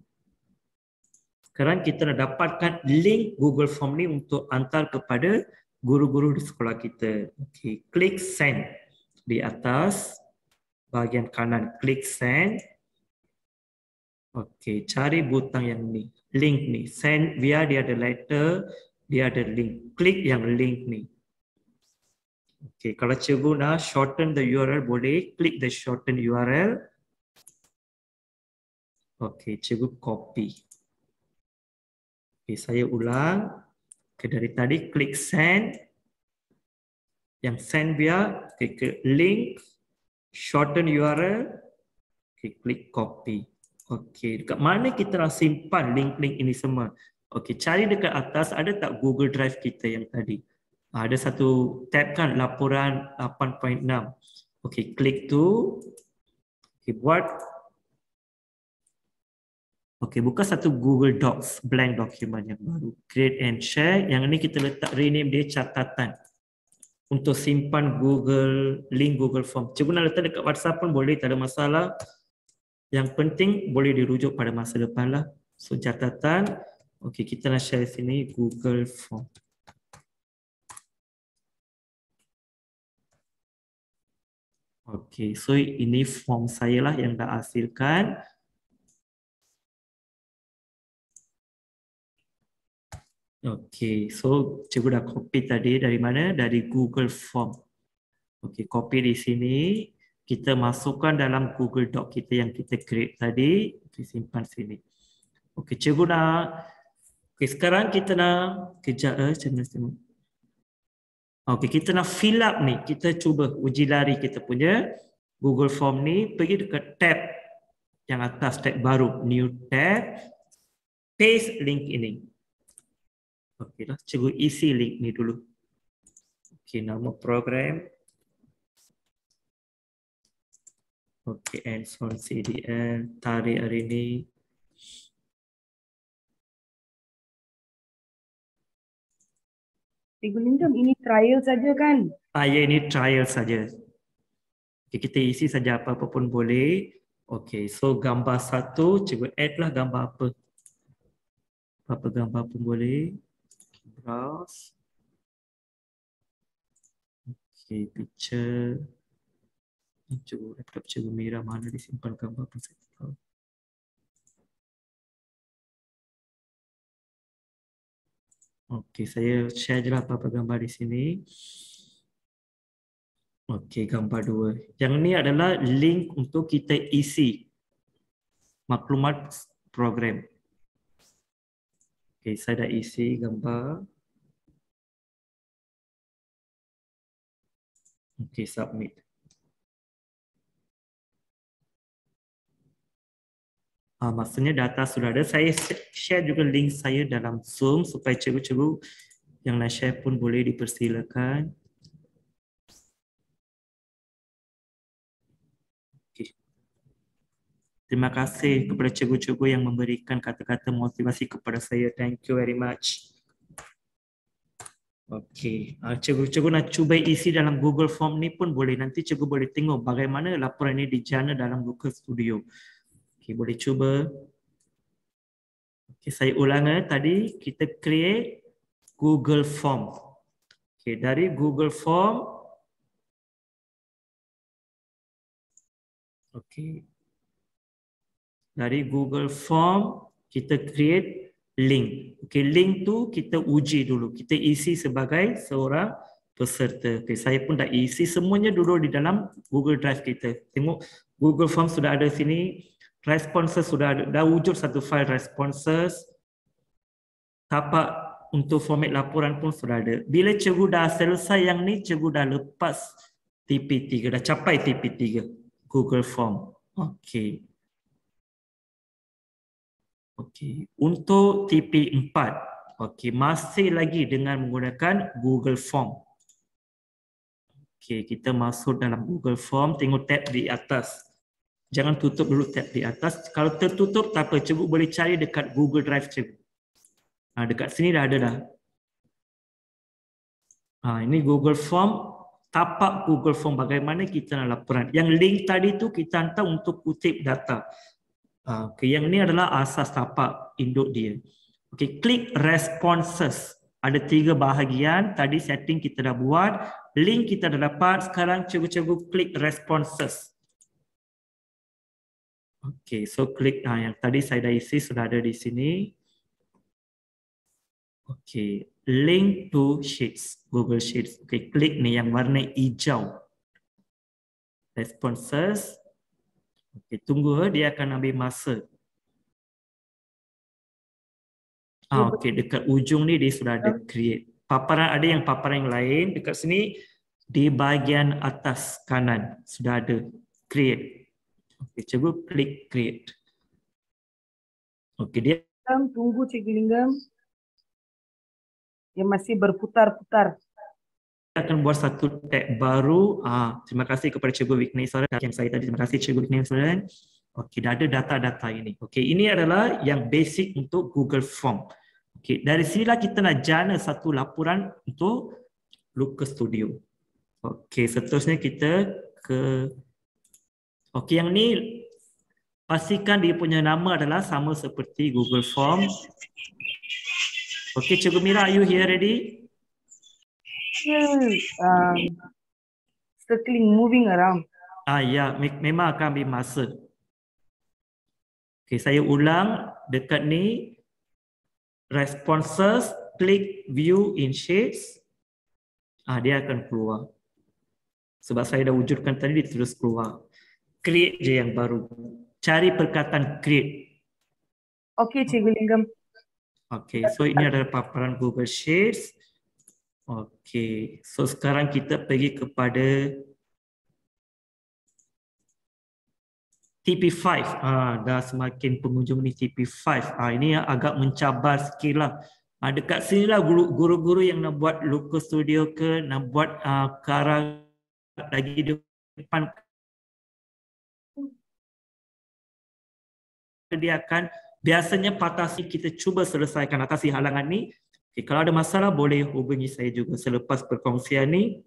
Speaker 3: Sekarang kita nak dapatkan link Google Form ni untuk hantar kepada guru-guru di sekolah kita. Okey, klik send di atas bahagian kanan, klik send. Okey, cari butang yang ni, link ni, send via dia ada letter, dia ada link. Klik yang link ni. Okey, kalau cikgu nak shorten the URL boleh, klik the shorten URL. Okey, cikgu copy. Okey, saya ulang. Okay, dari tadi klik send. Yang send via, klik link, shorten URL. Okay, klik copy. Okey, dekat mana kita nak simpan link-link ini semua? Okey, cari dekat atas ada tak Google Drive kita yang tadi? Ada satu tab kan, laporan 8.6. Okey, klik tu. Okey, buat. Okey, buka satu Google Docs, blank document yang baru. Create and share. Yang ini kita letak rename dia catatan. Untuk simpan link Google Form. Cikgu nak letak dekat WhatsApp pun boleh, tak ada masalah. Yang penting boleh dirujuk pada masa depan lah. So catatan. Okey, kita nak share sini Google Form. Okey, so ini form saya lah yang dah hasilkan. Okey, so cikgu dah copy tadi dari mana? Dari Google Form. Okey, copy di sini. Kita masukkan dalam Google Doc kita yang kita create tadi. Okey, simpan sini. Okey, cikgu nak. Okey, sekarang kita nak kejap okey, kita nak fill up ni. Kita cuba uji lari kita punya Google Form ni. Pergi dekat tab yang atas, tab baru, new tab. Paste link ini. Okey lah, cikgu isi link ni dulu. Okey, nama program. Okey, ends on CDN, tarik hari ni.
Speaker 4: Cikgu Linggam, ini trial saja kan?
Speaker 3: Ya, ini trial saja. Okay, kita isi saja apa-apa pun boleh. Okey, so gambar satu, cikgu add lah gambar apa. Apa gambar pun boleh. Browse. Okey, picture. Cikgu laptop cikgu Mira mana disimpan gambar pun saya tahu. Okey, saya share je lah apa-apa gambar di sini. Okey, gambar 2. Yang ni adalah link untuk kita isi maklumat program. Okey, saya dah isi gambar. Okey, submit. Maksudnya data sudah ada. Saya share juga link saya dalam Zoom supaya cikgu-cikgu yang nak share pun boleh dipersilakan. Okay. Terima kasih kepada cikgu-cikgu yang memberikan kata-kata motivasi kepada saya. Thank you very much. Okey, cikgu-cikgu nak cuba isi dalam Google Form ni pun boleh. Nanti cikgu boleh tengok bagaimana laporan ini dijana dalam Google Studio. Okey, boleh cuba. Okey, saya ulang tadi kita create Google Form. Okey, dari Google Form. Okey. Dari Google Form kita create link. Okey, link tu kita uji dulu. Kita isi sebagai seorang peserta. Okey, saya pun dah isi semuanya dulu di dalam Google Drive kita. Tengok Google Form sudah ada sini. Responses sudah ada, dah wujud satu file responses. Tapak untuk format laporan pun sudah ada. Bila cikgu dah selesai yang ni, cikgu dah lepas TP3, dah capai TP3 Google Form. Okey. Okey, untuk TP4, okey, masih lagi dengan menggunakan Google Form. Okey, kita masuk dalam Google Form, tengok tab di atas. Jangan tutup dulu tab di atas. Kalau tertutup, tak apa. Cikgu boleh cari dekat Google Drive cikgu. Dekat sini dah ada dah. Ini Google Form. Tapak Google Form bagaimana kita nak laporan. Yang link tadi tu kita hantar untuk kutip data. Okay, yang ni adalah asas tapak induk dia. Okay, klik responses. Ada 3 bahagian. Tadi setting kita dah buat. Link kita dah dapat. Sekarang cikgu-cikgu klik responses. Okey, so klik yang tadi saya dah isi sudah ada di sini. Okey, link to Sheets, Google Sheets. Okey, klik ni yang warna hijau. Responses. Okey, tunggu dia akan ambil masa. Okey, dekat ujung ni dia sudah ada create. Paparan ada yang paparan yang lain dekat sini di bahagian atas kanan sudah ada create. Okey, cikgu klik create. Okey, dia
Speaker 4: tunggu Cikgu Linggam. Dia masih berputar-putar.
Speaker 3: Akan buat satu tab baru. Terima kasih kepada Cikgu Vigneswaran yang saya tadi. Terima kasih Cikgu Vigneswaran. Okey, dah ada data-data ini. Okey, ini adalah yang basic untuk Google Form. Okey, dari sinilah kita nak jana satu laporan untuk Looker Studio. Okey, seterusnya kita ke okey, yang ni pastikan dia punya nama adalah sama seperti Google Form. Okey, Cikgu Mira, are you here ready?
Speaker 4: Circling, moving around.
Speaker 3: Ya, memang akan ambil masa. Okey, saya ulang dekat ni. Responses, klik view in sheets. Dia akan keluar. Sebab saya dah wujudkan tadi, dia terus keluar. Create je yang baru. Cari perkataan create.
Speaker 4: Okey, Cikgu Linggam.
Speaker 3: Okey, so ini adalah paparan Google Sheets. Okey, so sekarang kita pergi kepada TP5. Dah semakin pengunjung ni TP5. Ini yang agak mencabar sikit lah. Dekat sini lah guru-guru yang nak buat Looker Studio ke, nak buat ke arah lagi depan dia akan biasanya patasi kita cuba selesaikan atasi halangan ni. Okay, kalau ada masalah boleh hubungi saya juga selepas perkongsian ni.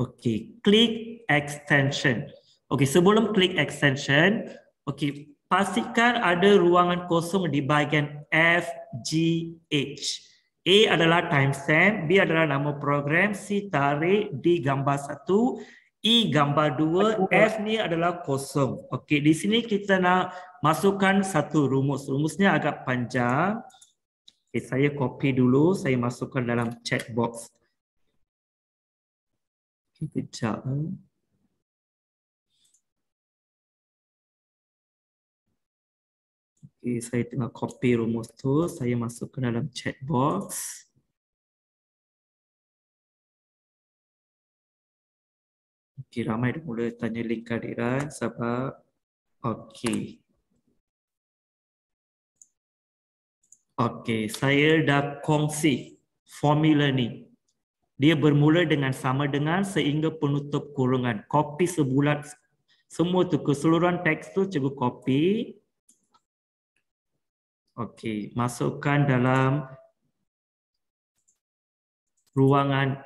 Speaker 3: Okey, klik extension. Okey, sebelum klik extension, okey, pastikan ada ruangan kosong di bahagian F, G, H. A adalah timestamp, B adalah nama program, C tarik, D gambar 1, E gambar 2, F ni adalah kosong. Okey, di sini kita nak masukkan satu rumus. Rumusnya agak panjang. Okey, saya copy dulu, saya masukkan dalam chat box. Kejap. Okay, saya tengah copy rumus tu, saya masukkan dalam chat box. Okay, ramai dah mula tanya link kehadiran, sabar. Okay. Okay, saya dah kongsi formula ni. Dia bermula dengan sama dengan sehingga penutup kurungan. Copy sebulat semua tu, keseluruhan teks tu cikgu copy. Okey, masukkan dalam ruangan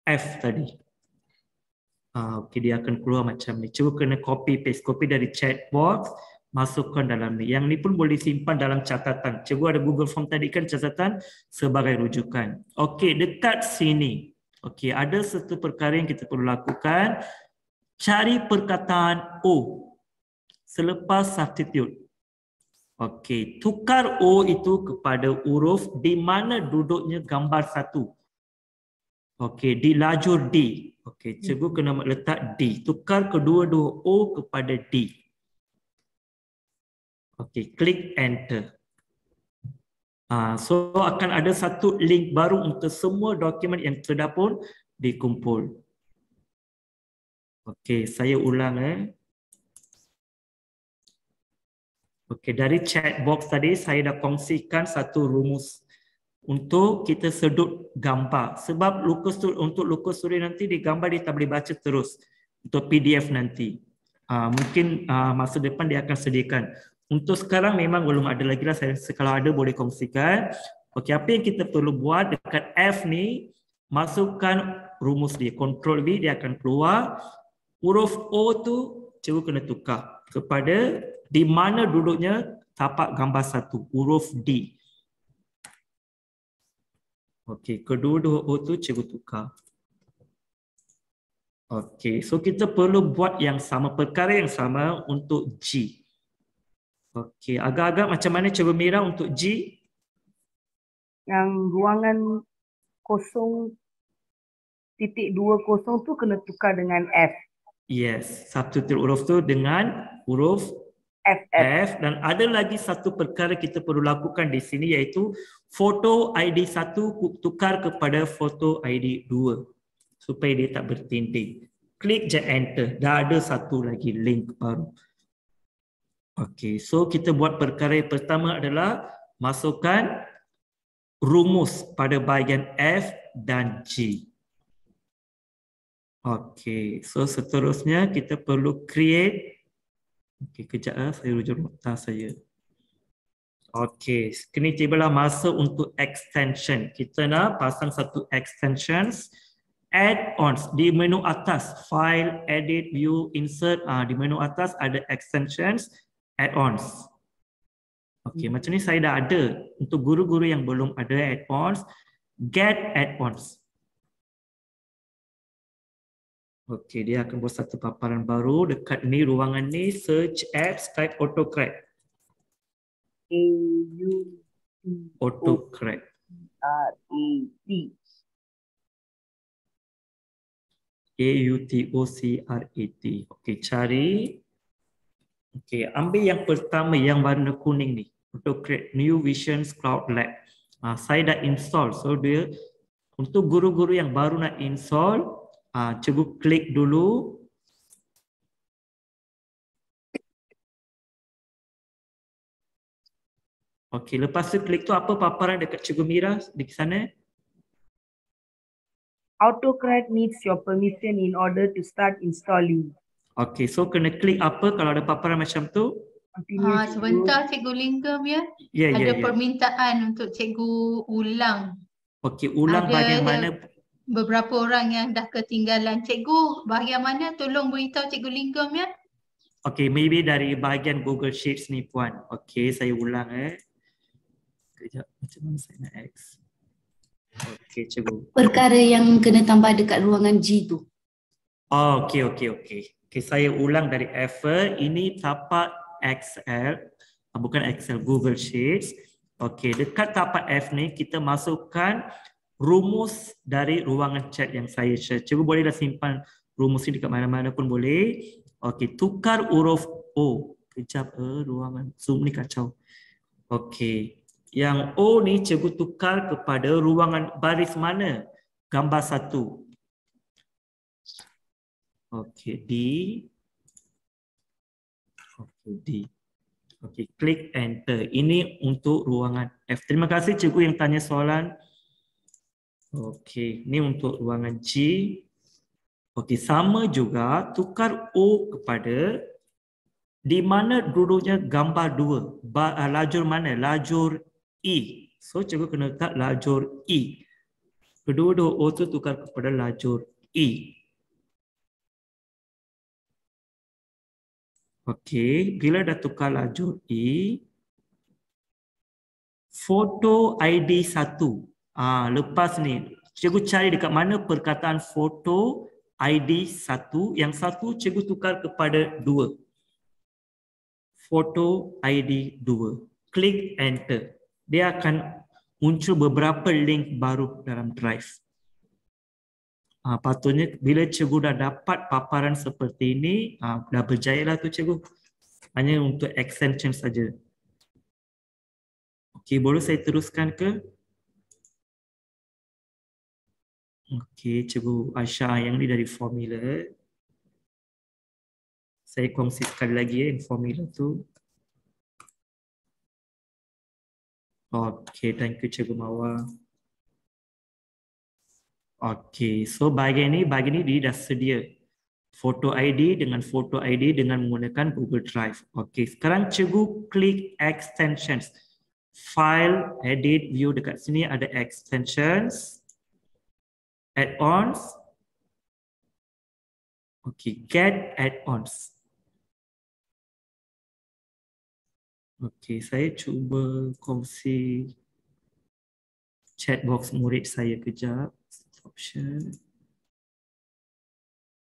Speaker 3: F tadi. Okey, dia akan keluar macam ni. Cikgu kena copy paste, copy dari chat box, masukkan dalam ni. Yang ni pun boleh simpan dalam catatan. Cikgu ada Google Form tadi kan, catatan sebagai rujukan. Okey, dekat sini. Okey, ada satu perkara yang kita perlu lakukan. Cari perkataan O selepas substitute. Okey, tukar O itu kepada huruf di mana duduknya gambar 1. Okey, di lajur D. Okey, cikgu kena letak D. Tukar kedua-dua O kepada D. Okey, klik enter. So akan ada satu link baru untuk semua dokumen yang sudah pun dikumpul. Okey, saya ulang Okey, dari chat box tadi saya dah kongsikan satu rumus untuk kita sedut gambar. Sebab untuk Lukas Suri nanti di gambar dia tak boleh baca terus untuk PDF nanti. Mungkin masa depan dia akan sediakan. Untuk sekarang memang belum ada lagi lah. Kalau ada boleh kongsikan. Okey, apa yang kita perlu buat dekat F ni, masukkan rumus dia. Ctrl V dia akan keluar. Huruf O tu cikgu kena tukar kepada di mana duduknya tapak gambar 1, huruf D. Okey, kedua-dua O tu cikgu tukar. Okey, so kita perlu buat yang sama, perkara yang sama untuk G. Okey, agak-agak macam mana cikgu Mira untuk G?
Speaker 4: Yang ruangan kosong titik 20 tu kena tukar dengan F.
Speaker 3: Yes, substitute huruf tu dengan huruf F. Dan ada lagi satu perkara kita perlu lakukan di sini iaitu foto ID 1 tukar kepada foto ID 2 supaya dia tak bertindih. Klik je enter. Dah ada satu lagi link baru. Okey, so kita buat perkara yang pertama adalah masukkan rumus pada bahagian F dan G. Okey, so seterusnya kita perlu create. Okey, kejap saya rujuk nota saya. Okey, kini tibalah masa untuk extension. Kita nak pasang satu extensions, add-ons di menu atas, file, edit, view, insert. Di menu atas ada extensions, add-ons. Okey, macam ni saya dah ada. Untuk guru-guru yang belum ada add-ons, get add-ons. Okey, dia akan buat satu paparan baru dekat ni, ruangan ni, search apps, type AutoCorrect. AutoCorrect. AutoCorrect. Okey, cari. Okey, ambil yang pertama yang warna kuning ni. AutoCorrect New Visions Cloud Lab. Saya dah install. So dia untuk guru-guru yang baru nak install, cikgu klik dulu. Okey, lepas tu klik tu apa paparan dekat cikgu Mira di sana?
Speaker 4: AutoCorrect needs your permission in order to start installing.
Speaker 3: Okey, so kena klik apa kalau ada paparan macam tu?
Speaker 4: Continue, cikgu.
Speaker 2: Sebentar Cikgu Linggam ya.
Speaker 3: Ya,
Speaker 2: Ada
Speaker 3: ya, ya.
Speaker 2: permintaan untuk Cikgu ulang.
Speaker 3: Okey, ulang
Speaker 2: Ada
Speaker 3: bahagian mana?
Speaker 2: beberapa orang yang dah ketinggalan. Cikgu, bahagian mana? Tolong beritahu Cikgu Linggam ya.
Speaker 3: Okey, maybe dari bahagian Google Sheets ni Puan. Okey, saya ulang Kejap, macam mana saya nak X? Okey, cikgu.
Speaker 5: Perkara yang kena tambah dekat ruangan G tu.
Speaker 3: Oh, okey. Okey, saya ulang dari effort. Ini tapak Excel, bukan Excel, Google Sheets. Okey, dekat tapak F ni kita masukkan rumus dari ruangan chat yang saya share. Cikgu bolehlah simpan rumus ni dekat mana-mana pun boleh. Okey, tukar huruf O. Kejap, ruangan Zoom ni kacau. Okey. Yang O ni cikgu tukar kepada ruangan baris mana? Gambar 1. Okey, D. Okey, D. Okey, klik enter. Ini untuk ruangan F. Terima kasih cikgu yang tanya soalan. Okey, ini untuk ruangan G. Okey, sama juga tukar O kepada di mana duduknya gambar 2. Lajur mana? Lajur E. So cikgu kena letak lajur E. Kedua-dua O tu tukar kepada lajur E. Okey, bila dah tukar lajur E, foto ID 1. Lepas ni cikgu cari dekat mana perkataan foto ID 1. Yang satu cikgu tukar kepada 2. Foto ID 2. Klik enter. Dia akan muncul beberapa link baru dalam Drive. Patutnya bila cikgu dah dapat paparan seperti ini, dah berjaya lah tu cikgu. Hanya untuk extension saja. Okey, boleh saya teruskan ke? Okey, cikgu Aisyah, yang ni dari formula. Saya kongsi sekali lagi formula tu. Okey, thank you Cikgu Mawar. Okey, so bahagian ni dia dah sedia. Foto ID dengan foto ID dengan menggunakan Google Drive. Okey, sekarang cikgu klik extensions. File, edit, view, dekat sini ada extensions. Add-ons. Okey, get add-ons. Okey, saya cuba kongsi chat box murid saya kejap. Option.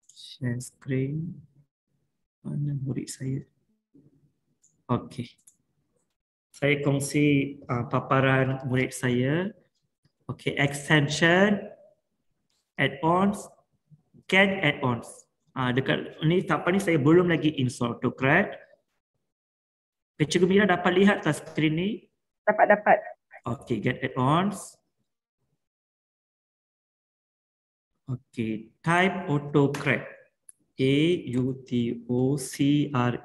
Speaker 3: Share screen. Mana murid saya? Okey. Saya kongsi paparan murid saya. Okey, extension, add-ons, get add-ons. Dekat ni tapak ni saya belum lagi install AutoCAD. Cikgu Mira dapat lihat tak skrin ni?
Speaker 4: Dapat.
Speaker 3: Okey, get add-ons. Okey, type AutoCAD. AUTOCRAD.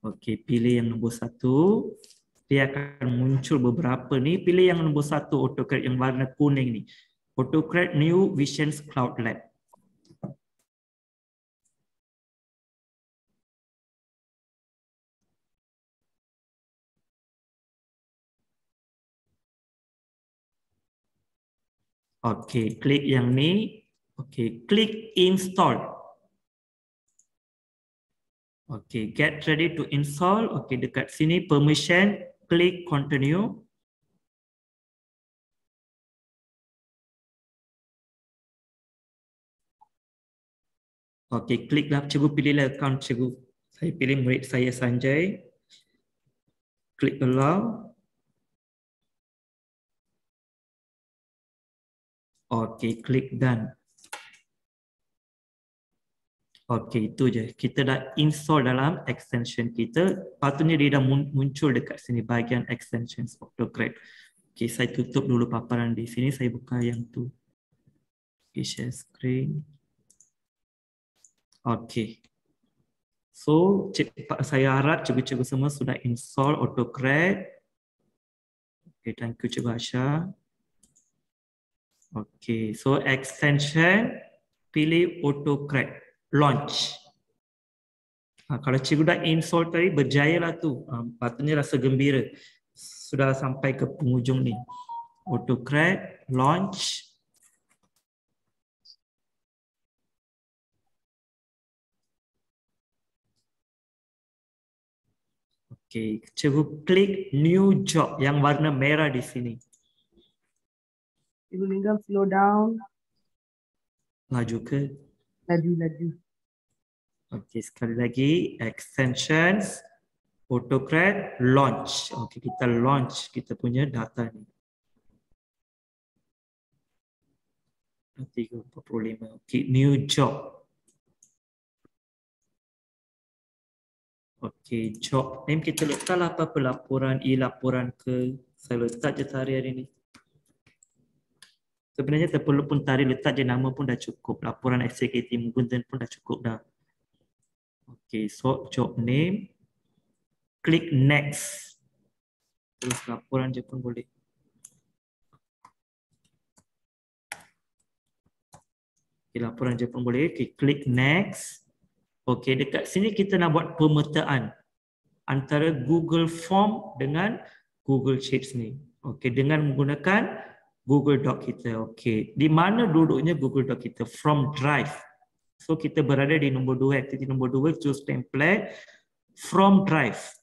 Speaker 3: Okey, pilih yang nombor 1. Dia akan muncul beberapa ni. Pilih yang nombor 1 AutoCAD yang warna kuning ni. AutoCAD New Visions Cloud Lab. Okey, klik yang ni. Okey, klik install. Okey, get ready to install. Okey, dekat sini permission, klik continue. Okey, kliklah cikgu, pilihlah account cikgu. Saya pilih murid saya Sanjay. Klik allow. Okey, klik done. Okey, itu je. Kita dah install dalam extension kita. Patutnya dia dah muncul dekat sini bahagian extensions AutoCAD. Okey, saya tutup dulu paparan di sini. Saya buka yang tu. Okey, share screen. Okey. So, saya harap cikgu-cikgu semua sudah install AutoCAD. Okey, thank you Cikgu Asha. Okey, so extension, pilih AutoCAD, launch. Kalau cikgu dah install tadi, berjaya lah tu. Patutnya rasa gembira. Sudah sampai ke penghujung ni. Autocrat, launch. Okey, cikgu klik new job yang warna merah di sini.
Speaker 4: Cikgu Linggam slow down.
Speaker 3: Laju ke?
Speaker 4: Laju.
Speaker 3: Okey, sekali lagi. Extensions, Autocrat, launch. Okey, kita launch kita punya data ni. 345. Okey, new job. Okey, job name kita letaklah apa-apa laporan, laporan ke. Saya letak je tarikh hari ni. Sebenarnya tak perlu pun tarikh, letak je nama pun dah cukup. Laporan SJKT Mugunten pun dah cukup dah. Okey, so job name. Klik next. Terus laporan je pun boleh. Okay, laporan je pun boleh. Okay, klik next. Okay, dekat sini kita nak buat pemetaan antara Google Form dengan Google Sheets ni. Okay, dengan menggunakan Google Doc kita. Okay, di mana duduknya Google Doc kita? From Drive. So, kita berada di nombor 2, aktiviti nombor 2, choose template from Drive.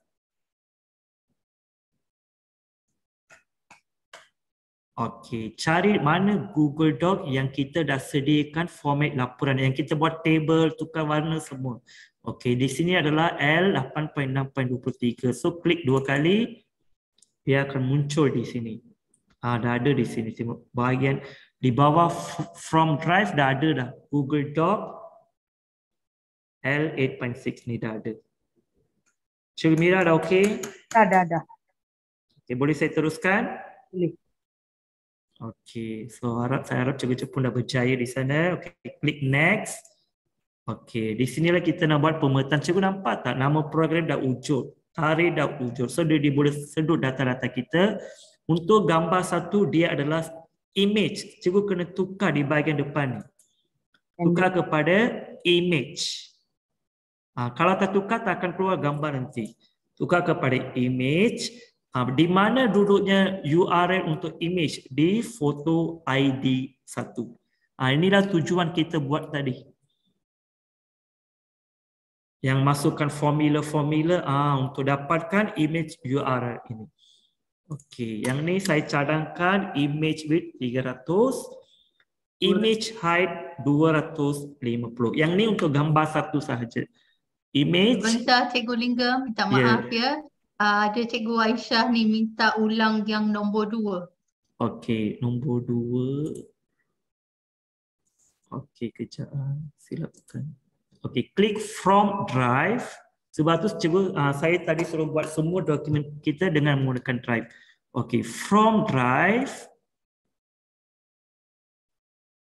Speaker 3: Okey, cari mana Google Doc yang kita dah sediakan format laporan, yang kita buat table, tukar warna semua. Okey, di sini adalah L8.6.23. So, klik 2 kali, dia akan muncul di sini. Dah ada di sini. Tengok bahagian di bawah from Drive dah ada dah. Google Doc L8.6 ni dah ada. Cikgu Mira dah okey?
Speaker 4: Dah.
Speaker 3: Okay, boleh saya teruskan?
Speaker 4: Boleh.
Speaker 3: Okey, so saya harap cikgu pun dah berjaya di sana. Okey, klik next. Okey, di sinilah kita nak buat pemetaan. Cikgu nampak tak nama program dah wujud, tarikh dah wujud. So dia boleh sedut data-data kita. Untuk gambar satu dia adalah image. Cikgu kena tukar di bahagian depan ni. Tukar kepada image. Kalau tak tukar tak akan keluar gambar nanti. Tukar kepada image. Di mana duduknya URL untuk image? Di foto ID 1. Inilah tujuan kita buat tadi. Yang masukkan formula-formula untuk dapatkan image URL ini. Okey, yang ni saya cadangkan image width 300, image height 250. Yang ni untuk gambar satu sahaja. Image.
Speaker 2: Sebentar Cikgu Linggam, minta maaf ya. Ada Cikgu Aisyah ni minta ulang yang nombor 2.
Speaker 3: Okey, nombor 2. Okey, kejap. Silakan. Okey, klik from Drive. Sebab tu cikgu, saya tadi suruh buat semua dokumen kita dengan menggunakan Drive. Okey, from Drive.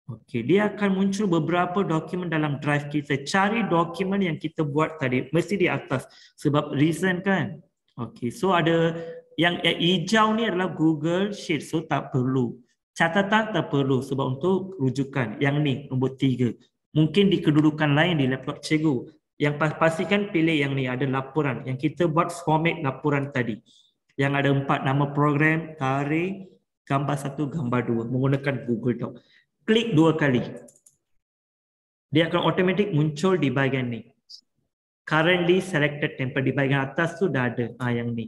Speaker 3: Okey, dia akan muncul beberapa dokumen dalam Drive kita. Cari dokumen yang kita buat tadi. Mesti di atas. Sebab reason kan. Okey, so ada yang hijau ni adalah Google Sheets. So tak perlu. Catatan tak perlu sebab untuk rujukan. Yang ni, nombor 3. Mungkin di kedudukan lain di laptop cikgu. Yang pastikan pilih yang ni, ada laporan. Yang kita buat format laporan tadi. Yang ada 4 nama program, tarikh, gambar 1, gambar 2. Menggunakan Google Doc. Klik 2 kali. Dia akan automatik muncul di bahagian ni. Currently selected template. Di bahagian atas tu dah ada. Yang ni.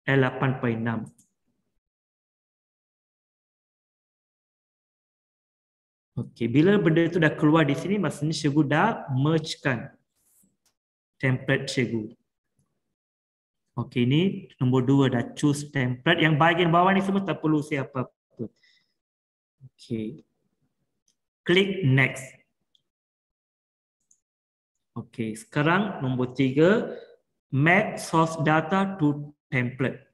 Speaker 3: L8.6. Okey, bila benda tu dah keluar di sini, maksudnya cikgu dah mergekan template cikgu. Okey, ni nombor 2 dah choose template. Yang bahagian bawah ni semua tak perlu saya apa-apa. Okey. Klik next. Okey, sekarang nombor 3, map source data to template.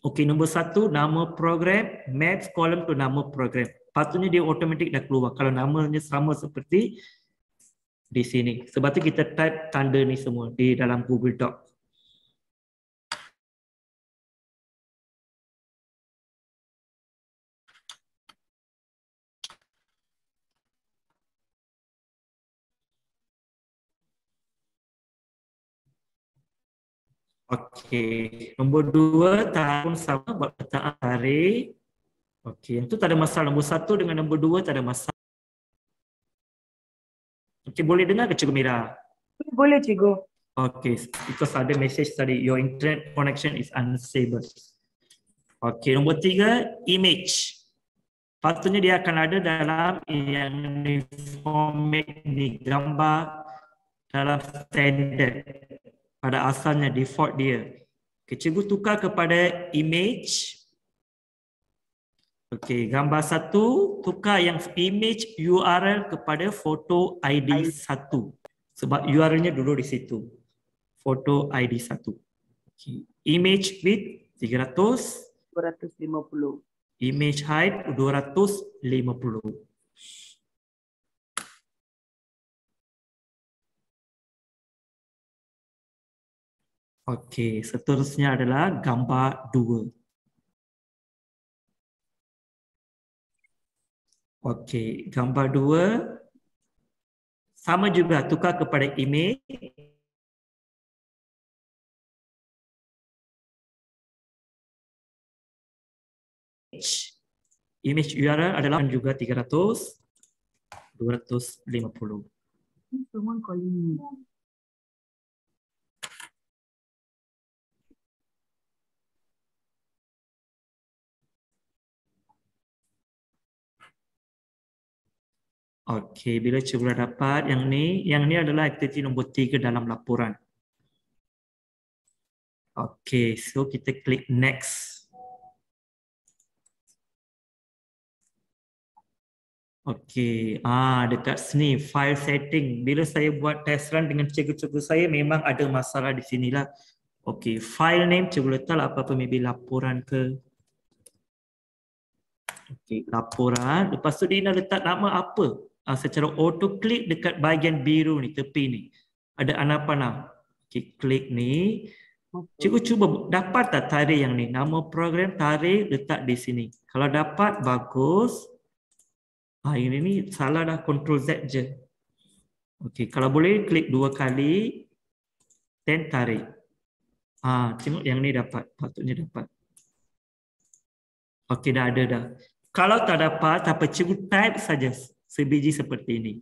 Speaker 3: Okey, nombor 1, nama program, map column to nama program. Patutnya dia automatik dah keluar kalau namanya sama seperti di sini. Sebab tu kita type tanda ni semua di dalam Google Doc. Okey, nombor 2 tahun sama buat petaan tarikh. Okey, yang tu tak ada masalah. Nombor 1 dengan nombor 2 tak ada masalah. Okey, boleh dengar ke Cikgu Mira?
Speaker 4: Boleh cikgu.
Speaker 3: Okay, because ada message tadi, your internet connection is unstable. Okay, nombor 3, image. Patutnya dia akan ada dalam yang format ni, gambar dalam standard. Pada asalnya default dia. Okay, cikgu tukar kepada image. Okay, gambar 1, tukar yang image URL kepada foto ID 1. Sebab URL-nya dulu di situ. Foto ID 1. Okay. Image width 300.
Speaker 4: 250.
Speaker 3: Image height 250. Okey, seterusnya adalah gambar 2. Okey, gambar 2 sama juga tukar kepada image. Image URL adalah juga 300, 250.
Speaker 4: Semua kau ini.
Speaker 3: Okey, bila cikgu dah dapat yang ni adalah aktiviti nombor 3 dalam laporan. Okey, so kita klik next. Okey, dekat sini file setting. Bila saya buat test run dengan cikgu-cikgu saya memang ada masalah di sinilah. Okey, file name cikgu letaklah apa-apa, maybe laporan ke. Okey, laporan. Lepas tu dia nak letak nama apa? Secara auto klik dekat bahagian biru ni, tepi ni. Ada panah. Okey, klik ni. Cikgu cuba dapat tak tarikh yang ni? Nama program, tarikh letak di sini. Kalau dapat, bagus. Ini ni salah dah, Ctrl Z je. Okey, kalau boleh klik 2 kali. Then tarik. Tengok yang ni dapat. Patutnya dapat. Okey, dah ada dah. Kalau tak dapat, apa cikgu type saja sebiji seperti ini.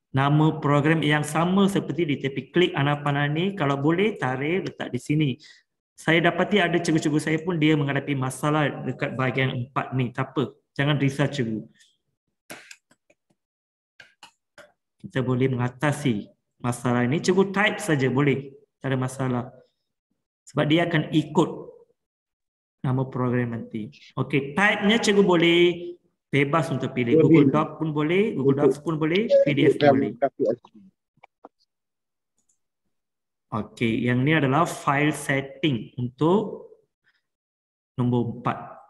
Speaker 3: Nama program yang sama seperti di tepi, klik panah ni. Kalau boleh tarik letak di sini. Saya dapati ada cikgu-cikgu saya pun dia menghadapi masalah dekat bahagian 4 ni. Tak apa, jangan risau cikgu. Kita boleh mengatasi masalah ini. Cikgu type saja boleh, tak ada masalah. Sebab dia akan ikut nama program nanti. Okey, type-nya cikgu boleh bebas untuk pilih. Google Doc pun boleh, Google Docs pun boleh, PDF pun boleh. Okey, yang ni adalah file setting untuk nombor 4.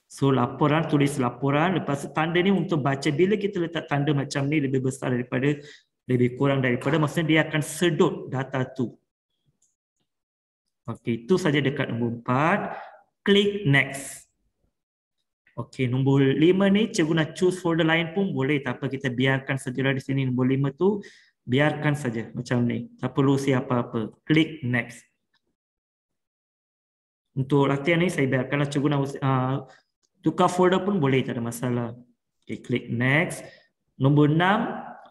Speaker 3: So laporan, tulis laporan, lepas tu tanda ni untuk baca. Bila kita letak tanda macam ni lebih besar daripada, lebih kurang daripada, maksudnya dia akan sedut data tu. Okey, itu saja dekat nombor 4. Klik next. Okey, nombor 5 ni cikgu nak choose folder lain pun boleh, tak apa, kita biarkan sajalah di sini. Nombor 5 tu biarkan saja macam ni. Tak perlu apa-apa. Klik next. Untuk latihan ni saya biarkanlah, cikgu nak tukar folder pun boleh, tak ada masalah. Okey, klik next. Nombor 6,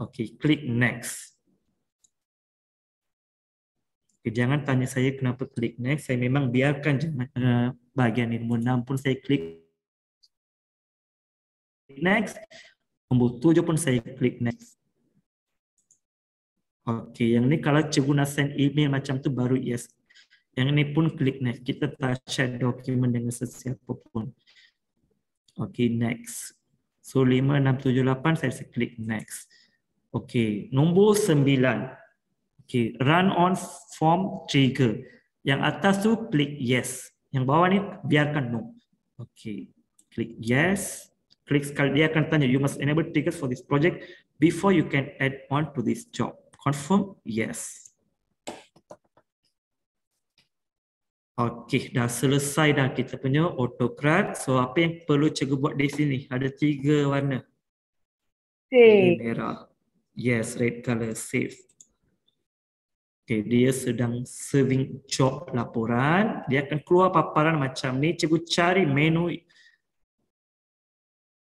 Speaker 3: okey, klik next. Okay, jangan tanya saya kenapa klik next. Saya memang biarkan bahagian ni. Nombor 6 pun saya klik next. Nombor 7 pun saya klik next. Okey, yang ni kalau cikgu nak send email macam tu baru yes. Yang ni pun klik next. Kita tak share dokumen dengan sesiapa pun. Okey, next. So 5, 6, 7, 8 saya klik next. Okey, nombor 9. Okey, run on form trigger. Yang atas tu klik yes. Yang bawah ni biarkan no. Okey, klik yes. Klik sekali, dia akan tanya you must enable triggers for this project before you can add on to this job. Confirm yes. Okey, dah selesai dah kita punya AutoCAD. So apa yang perlu cikgu buat di sini? Ada 3 warna.
Speaker 4: Save.
Speaker 3: Merah. Yes, red color, save. Okay, dia sedang serving job laporan. Dia akan keluar paparan macam ni. Cikgu cari menu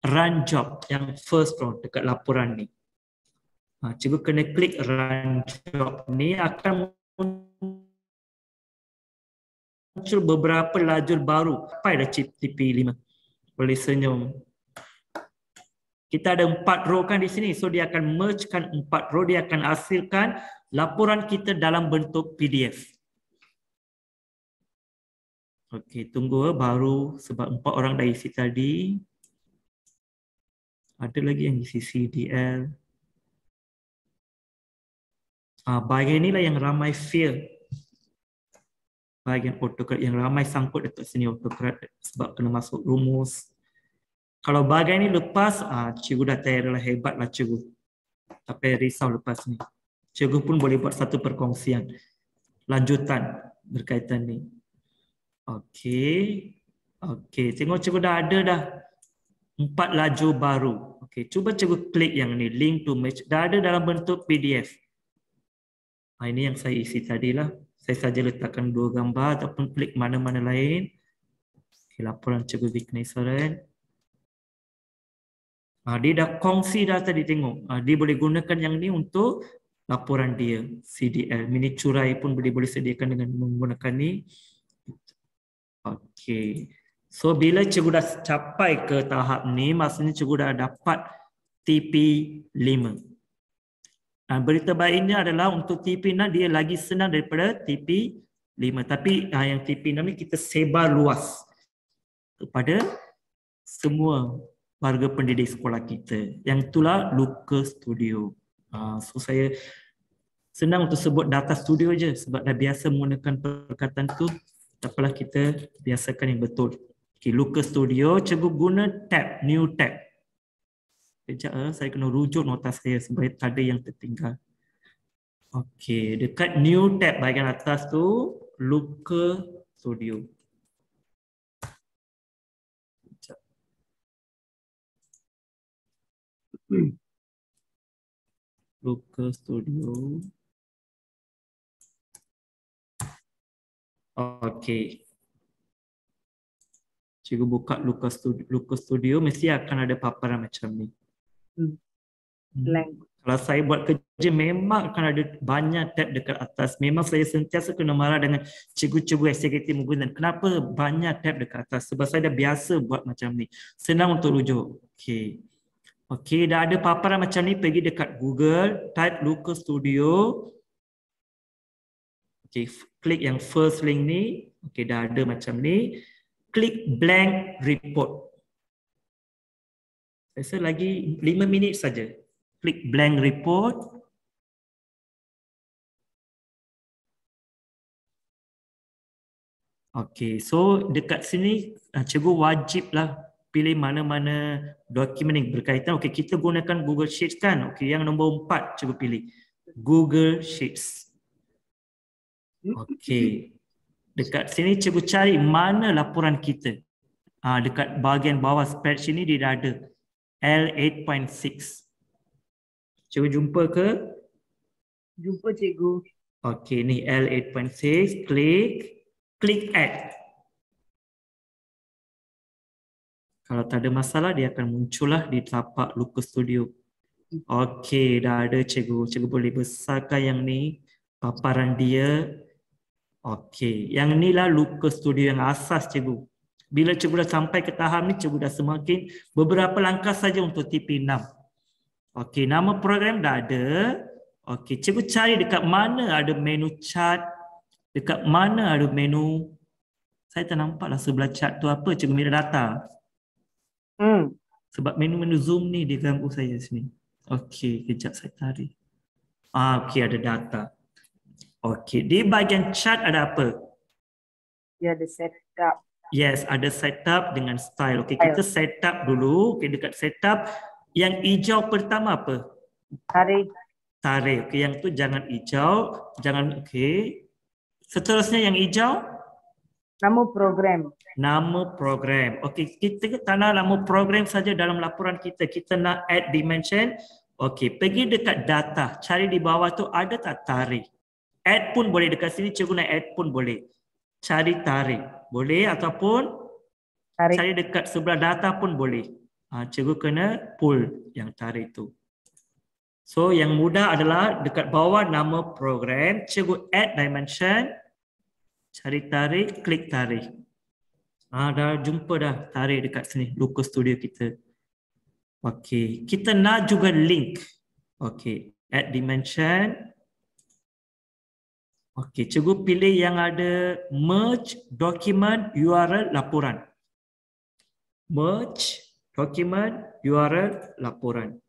Speaker 3: run job yang first row dekat laporan ni. Cikgu kena klik run job ni, akan muncul beberapa lajur baru. Apa dah TP5? Boleh senyum. Kita ada 4 row kan di sini. So dia akan mergekan 4 row. Dia akan hasilkan laporan kita dalam bentuk PDF. Okey, tunggu baru sebab 4 orang dah isi tadi. Ada lagi yang isi CDL. Bahagian inilah yang ramai fail. Bahagian AutoCAD yang ramai sangkut dekat sini AutoCAD sebab kena masuk rumus. Kalau bahagian ini lepas, cikgu dah terlah, hebatlah cikgu. Tapi risau lepas ni. Cikgu pun boleh buat satu perkongsian lanjutan berkaitan ni. Okey. Okey, tengok cikgu dah ada dah 4 lajur baru. Okey, cuba cikgu klik yang ni, link to match. Dah ada dalam bentuk PDF. Ini yang saya isi tadilah. Saya saja letakkan 2 gambar ataupun klik mana-mana lain. Okay, laporan cikgu Vignesaran. Dia dah kongsi dah tadi tengok. Dia boleh gunakan yang ni untuk laporan dia. CDL. Mini curai pun boleh sediakan dengan menggunakan ni. Okey. So bila cikgu dah capai ke tahap ni, maksudnya cikgu dah dapat TP5. Berita baiknya adalah untuk TP6 dia lagi senang daripada TP5. Tapi yang TP6 ni kita sebar luas kepada semua warga pendidik sekolah kita. Yang itulah Luka Studio. So saya senang untuk sebut data studio je sebab dah biasa menggunakan perkataan tu. Tak apalah, kita biasakan yang betul. Okay, Luka Studio, cikgu guna tab, new tab. Sekejap, saya kena rujuk nota saya supaya tak ada yang tertinggal. Okey, dekat new tab bahagian atas tu, Luka Studio. Sekejap. Luka Studio. Okey. Cikgu buka Luka Studio, mesti akan ada paparan macam ni.
Speaker 4: Blank.
Speaker 3: Kalau saya buat kerja memang akan ada banyak tab dekat atas. Memang saya sentiasa kena marah dengan cikgu-cikgu SJKT Mugundan. Kenapa banyak tab dekat atas? Sebab saya dah biasa buat macam ni. Senang untuk rujuk. Okey. Okey, dah ada paparan macam ni, pergi dekat Google, type Luka Studio. Okey, klik yang first link ni. Okey, dah ada macam ni. Klik blank report. Saya rasa lagi 5 minit saja. Klik blank report. Okey, so dekat sini cikgu wajiblah pilih mana-mana dokumen yang berkaitan. Okey, kita gunakan Google Sheets kan? Okey, yang nombor 4 cikgu pilih. Google Sheets. Okey. Dekat sini cikgu cari mana laporan kita. Dekat bahagian bawah spreadsheet ni dia dah ada. L8.6. Cikgu jumpa ke?
Speaker 4: Jumpa cikgu.
Speaker 3: Okey, ni L8.6. Klik add. Kalau tak ada masalah, dia akan muncullah di tapak Luka Studio. Okey, dah ada cikgu. Cikgu boleh besarkan yang ni. Paparan dia. Okey, yang inilah Luka Studio yang asas cikgu. Bila cikgu dah sampai ke tahap ni, cikgu dah semakin beberapa langkah saja untuk TP6. Okey, nama program dah ada. Okey, cikgu cari dekat mana ada menu chart, dekat mana ada menu. Saya tak nampaklah sebelah chart tu apa, cikgu mira data. Sebab menu-menu Zoom ni dia ganggu saya sini. Okey, kejap saya tarik. Okey, ada data. Okey, di bahagian chart ada apa?
Speaker 4: Dia ada setup.
Speaker 3: Yes, ada setup dengan style. Okey, kita setup dulu. Okey, dekat setup yang hijau pertama apa?
Speaker 4: Tarik.
Speaker 3: Okey, yang tu jangan hijau, jangan okey. Seterusnya yang hijau?
Speaker 4: Nama program.
Speaker 3: Nama program. Okey, kita tak nak nama program saja dalam laporan kita. Kita nak add dimension. Okey, pergi dekat data. Cari di bawah tu ada tak tarik? Add pun boleh, dekat sini cikgu nak add pun boleh. Cari tarik boleh, ataupun cari dekat sebelah data pun boleh. Cikgu kena pull yang tarik tu. So yang mudah adalah dekat bawah nama program, cikgu add dimension, cari tarik, klik tarik. Dah jumpa dah tarik dekat sini, Looker Studio kita. Okey, kita nak juga link. Okey, add dimension. Okey, cikgu pilih yang ada merge document URL laporan. Merge document URL laporan.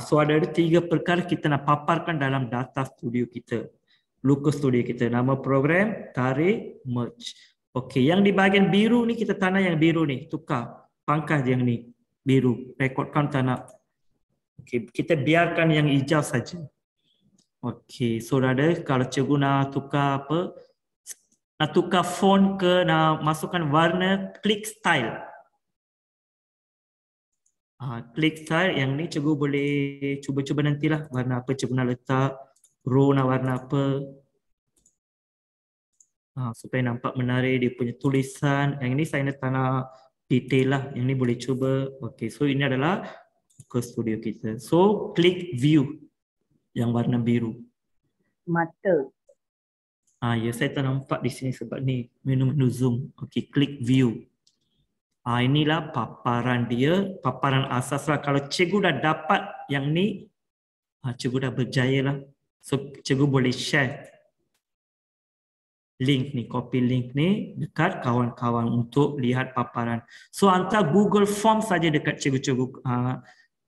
Speaker 3: So ada 3 perkara kita nak paparkan dalam data studio kita. Looker Studio kita. Nama program, tarik, merge. Okey, yang di bahagian biru ni kita tak nak yang biru ni. Tukar. Pangkas yang ni. Biru. Rekodkan tak nak. Okey, kita biarkan yang hijau saja. Okey, so dah ada. Kalau cikgu nak tukar apa? Nak tukar font ke, nak masukkan warna, klik style. Klik style. Yang ni cikgu boleh cuba-cuba nantilah. Warna apa cikgu nak letak. Row nak warna apa. Supaya nampak menarik dia punya tulisan. Yang ini saya tak nak detail lah. Yang ni boleh cuba. Okey, so ini adalah Looker Studio kita. So klik view yang warna biru.
Speaker 4: Mata.
Speaker 3: Ya, saya tak nampak di sini sebab ni menu zoom. Okey, klik view. Inilah paparan dia, paparan asas lah. Kalau cikgu dah dapat yang ni, cikgu dah berjaya lah. So cikgu boleh share link ni, copy link ni dekat kawan-kawan untuk lihat paparan. So hantar Google Form saja dekat cikgu-cikgu.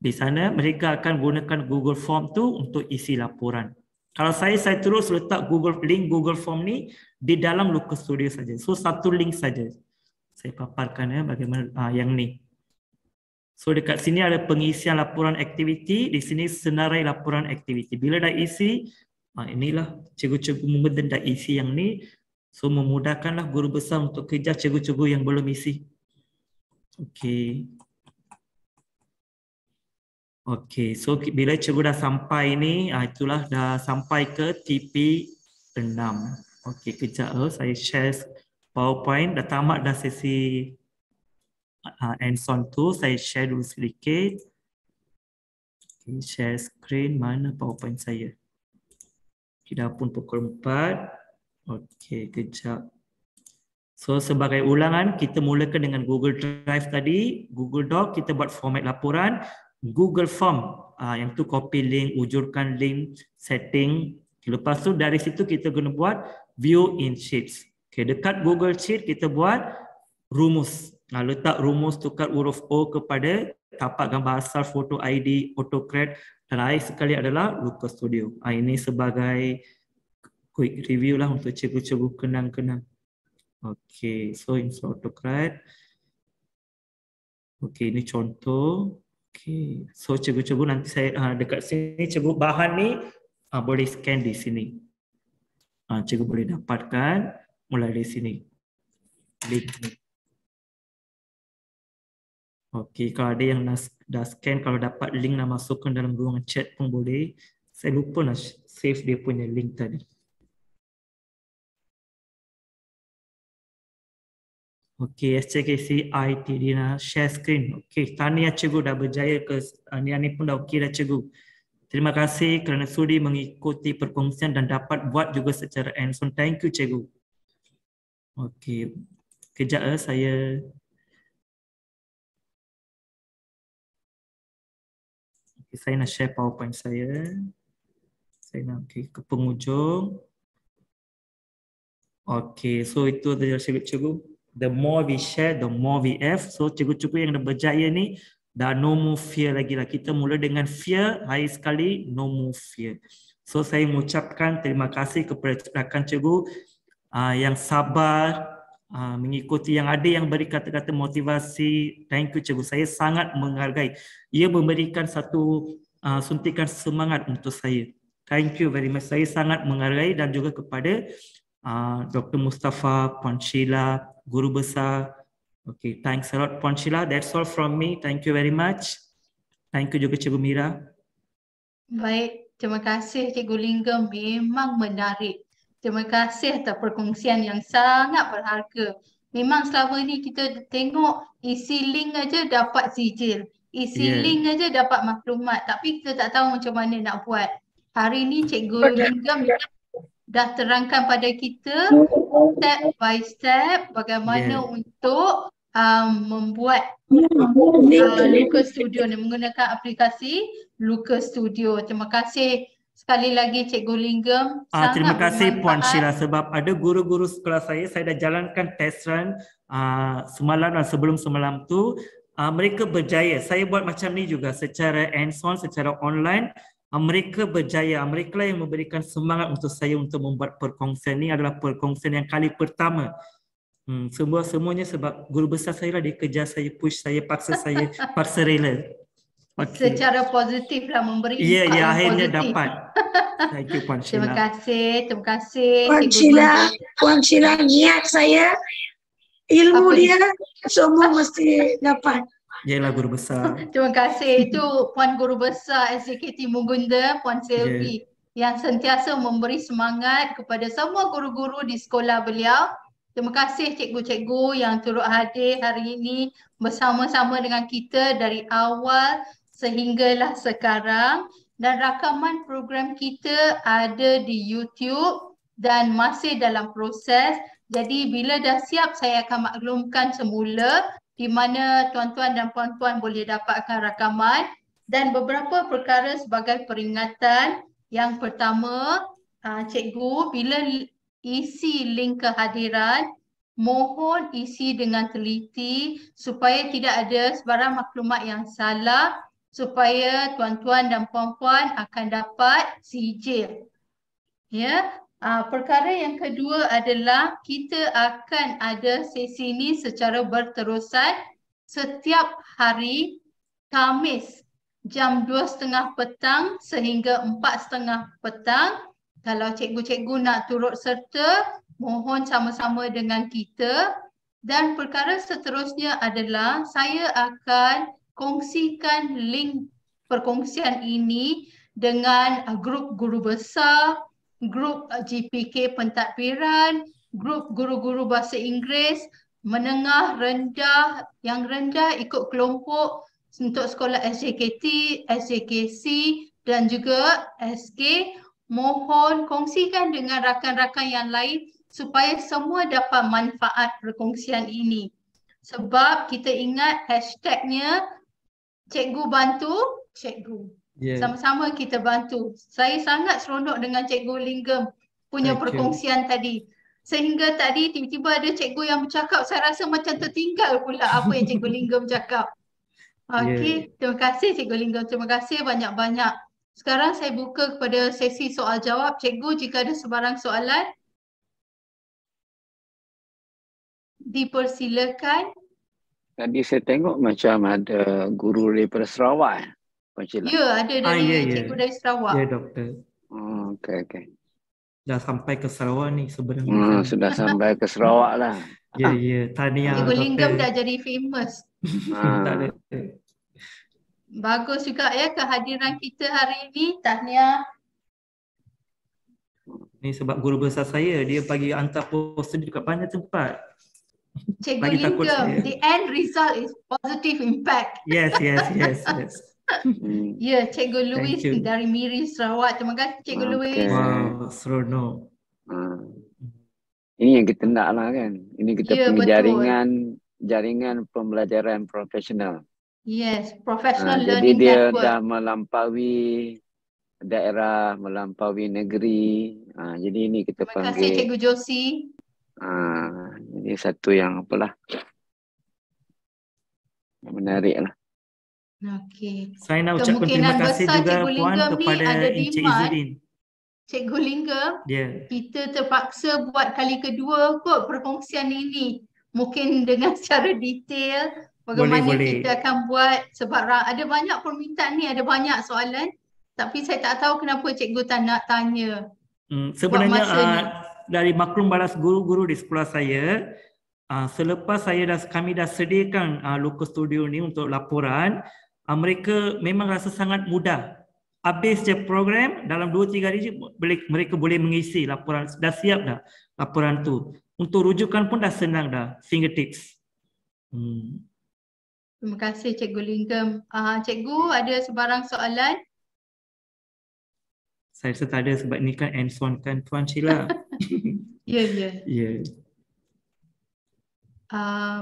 Speaker 3: Di sana mereka akan gunakan Google Form tu untuk isi laporan. Kalau saya terus letak link Google Form ni di dalam Looker Studio saja. So satu link saja. Saya paparkan bagaimana yang ni. So dekat sini ada pengisian laporan aktiviti, di sini senarai laporan aktiviti. Bila dah isi, inilah cikgu-cikgu Mughenden dah isi yang ni. So memudahkanlah guru besar untuk kejar cikgu-cikgu yang belum isi. Okey. Okey, so bila cikgu dah sampai ni, itulah dah sampai ke TP6. Okey, kejap saya share PowerPoint. Dah tamat dah sesi hands-on tu. Saya share dulu sedikit. Okay, share screen. Mana PowerPoint saya? Okay, dah pun pukul 4. Okey, kejap. So sebagai ulangan, kita mulakan dengan Google Drive tadi. Google Doc, kita buat format laporan. Google Form, yang tu copy link, wujudkan link, setting. Lepas tu dari situ kita guna buat view in sheets. Okay, dekat Google Sheet kita buat rumus. Letak rumus tukar huruf O kepada tapak gambar asal, foto ID, AutoCAD, dan akhir sekali adalah Looker Studio. Ini sebagai quick review lah untuk cikgu-cikgu kenang-kenang. Okay, so install AutoCAD. Okay, ini contoh. Okay, so cikgu-cikgu nanti saya dekat sini cikgu bahan ni boleh scan di sini. Cikgu boleh dapatkan mulai dari sini. Link ni. Okey, kalau ada yang dah scan, kalau dapat link nak masukkan dalam ruangan chat pun boleh. Saya lupa nak save dia punya link tadi. Okey, SCKC IT dia share screen. Okey, tahniah cikgu dah berjaya ke ni pun dah okey dah cikgu. Terima kasih kerana sudi mengikuti perkongsian dan dapat buat juga secara hands-on. Thank you cikgu. Okey, kejap saya nak share PowerPoint saya. Saya nak ke penghujung. Okey, so itu adalah cikgu-cikgu. The more we share, the more we have. So cikgu-cikgu yang dah berjaya ni, dah no more fear lagi lah. Kita mula dengan fear, hari sekali no more fear. So saya mengucapkan terima kasih kepada rakan cikgu yang sabar, mengikuti, yang ada yang beri kata-kata motivasi. Thank you cikgu, saya sangat menghargai. Ia memberikan satu suntikan semangat untuk saya. Thank you very much. Saya sangat menghargai, dan juga kepada Dr. Mustafa, Puan Sheila, guru besar. Okay, thanks a lot Puan Sheila. That's all from me. Thank you very much. Thank you juga Cikgu Mira.
Speaker 2: Baik, Terima kasih Cikgu Linggam, memang menarik. Terima kasih atas perkongsian yang sangat berharga. Memang selama ni kita tengok isi link aja dapat sijil. Isi link aja dapat maklumat. Tapi kita tak tahu macam mana nak buat. Hari ni Cikgu Linggam dah terangkan pada kita step by step bagaimana untuk membuat Luka Studio ni, menggunakan aplikasi Luka Studio. Terima kasih sekali lagi Cikgu Linggam.
Speaker 3: Terima kasih Puan Sheila, sebab ada guru-guru sekolah saya dah jalankan test run semalam dan sebelum semalam tu. Mereka berjaya. Saya buat macam ni juga secara hands-on, secara online. Mereka berjaya. Mereka lah yang memberikan semangat untuk saya untuk membuat perkongsian ni. Adalah perkongsian yang kali pertama. Semuanya sebab guru besar saya lah, dia kejar saya, push saya, paksa rela.
Speaker 2: Okay. Secara positif lah, memberi
Speaker 3: impact yang akhirnya positif. Dapat. Thank you Puan Sheila.
Speaker 2: Terima kasih.
Speaker 6: Puan Sheila, niat saya, ilmu dia semua mesti dapat.
Speaker 3: Yalah guru besar.
Speaker 2: Terima kasih. Itu Puan Guru Besar SJKT Mugunda, Puan Selvi, yang sentiasa memberi semangat kepada semua guru-guru di sekolah beliau. Terima kasih cikgu-cikgu yang turut hadir hari ini bersama-sama dengan kita dari awal sehinggalah sekarang. Dan rakaman program kita ada di YouTube dan masih dalam proses. Jadi bila dah siap, saya akan maklumkan semula di mana tuan-tuan dan puan-puan boleh dapatkan rakaman. Dan beberapa perkara sebagai peringatan. Yang pertama, cikgu, bila isi link kehadiran, mohon isi dengan teliti supaya tidak ada sebarang maklumat yang salah, supaya tuan-tuan dan puan-puan akan dapat sijil. Ya, perkara yang kedua adalah kita akan ada sesi ini secara berterusan setiap hari Khamis jam 2.30 petang sehingga 4.30 petang. Kalau cikgu-cikgu nak turut serta, mohon sama-sama dengan kita. Dan perkara seterusnya adalah saya akan kongsikan link perkongsian ini dengan grup guru besar, grup GPK pentadbiran, grup guru-guru bahasa Inggeris, menengah, rendah, yang rendah ikut kelompok untuk sekolah SJKT, SJKC dan juga SK. Mohon kongsikan dengan rakan-rakan yang lain supaya semua dapat manfaat perkongsian ini. Sebab kita ingat hashtagnya cikgu bantu cikgu. Sama-sama kita bantu. Saya sangat seronok dengan Cikgu Linggam punya perkongsian tadi. Sehingga tadi tiba-tiba ada cikgu yang bercakap, saya rasa macam tertinggal pula apa yang Cikgu Linggam cakap. Okey, terima kasih Cikgu Linggam. Terima kasih banyak-banyak. Sekarang saya buka kepada sesi soal jawab. Cikgu, jika ada sebarang soalan, dipersilakan.
Speaker 1: Tadi saya tengok macam ada guru daripada Sarawak.
Speaker 2: Ya, ada dari cikgu dari Sarawak.
Speaker 3: Ya, doktor.
Speaker 1: Okey.
Speaker 3: Dah sampai ke Sarawak ni sebenarnya.
Speaker 1: Sudah sampai ke Sarawak lah.
Speaker 3: Ya, tahniah.
Speaker 2: Cikgu Linggam dah jadi famous.
Speaker 3: Tak ada.
Speaker 2: Bagus juga ya kehadiran kita hari ini. Tahniah.
Speaker 3: Ni sebab guru besar saya, dia bagi hantar poster dekat banyak tempat.
Speaker 2: Cikgu Linggam, the end result is positive impact.
Speaker 3: Yes.
Speaker 2: Ya, Cikgu Louis dari Miri Sarawak. Terima kasih Cikgu Louis.
Speaker 3: Wow, seronok.
Speaker 1: Ini yang kita nak lah kan. Ini kita punya jaringan pembelajaran profesional.
Speaker 2: Yes, professional
Speaker 1: jadi
Speaker 2: learning
Speaker 1: dia
Speaker 2: network.
Speaker 1: dah melampaui daerah, melampaui negeri. Jadi ini kita
Speaker 2: Terima
Speaker 1: panggil.
Speaker 2: kasih Cikgu Josie.
Speaker 1: Jadi satu yang apalah menarik lah.
Speaker 2: Okey.
Speaker 3: Saya nak ucapkan terima kasih juga Puan kepada Encik Izzuddin.
Speaker 2: Cikgu Linggam, kita terpaksa buat kali kedua kot perkongsian ini. Mungkin dengan secara detail bagaimana kita akan buat, sebab ada banyak permintaan ni, ada banyak soalan. Tapi saya tak tahu kenapa cikgu tak nak tanya.
Speaker 3: Sebenarnya dari maklum balas guru-guru di sekolah saya, selepas kami dah sediakan Luka Studio ni untuk laporan, mereka memang rasa sangat mudah habis je program, dalam 2-3 hari je mereka boleh mengisi laporan. Dah siap dah laporan tu. Untuk rujukan pun dah senang dah, fingertips.
Speaker 2: Terima kasih Cikgu Linggam. Cikgu ada sebarang soalan?
Speaker 3: Saya rasa tak ada sebab ni kan hands-on kan Puan Sheila. Ya.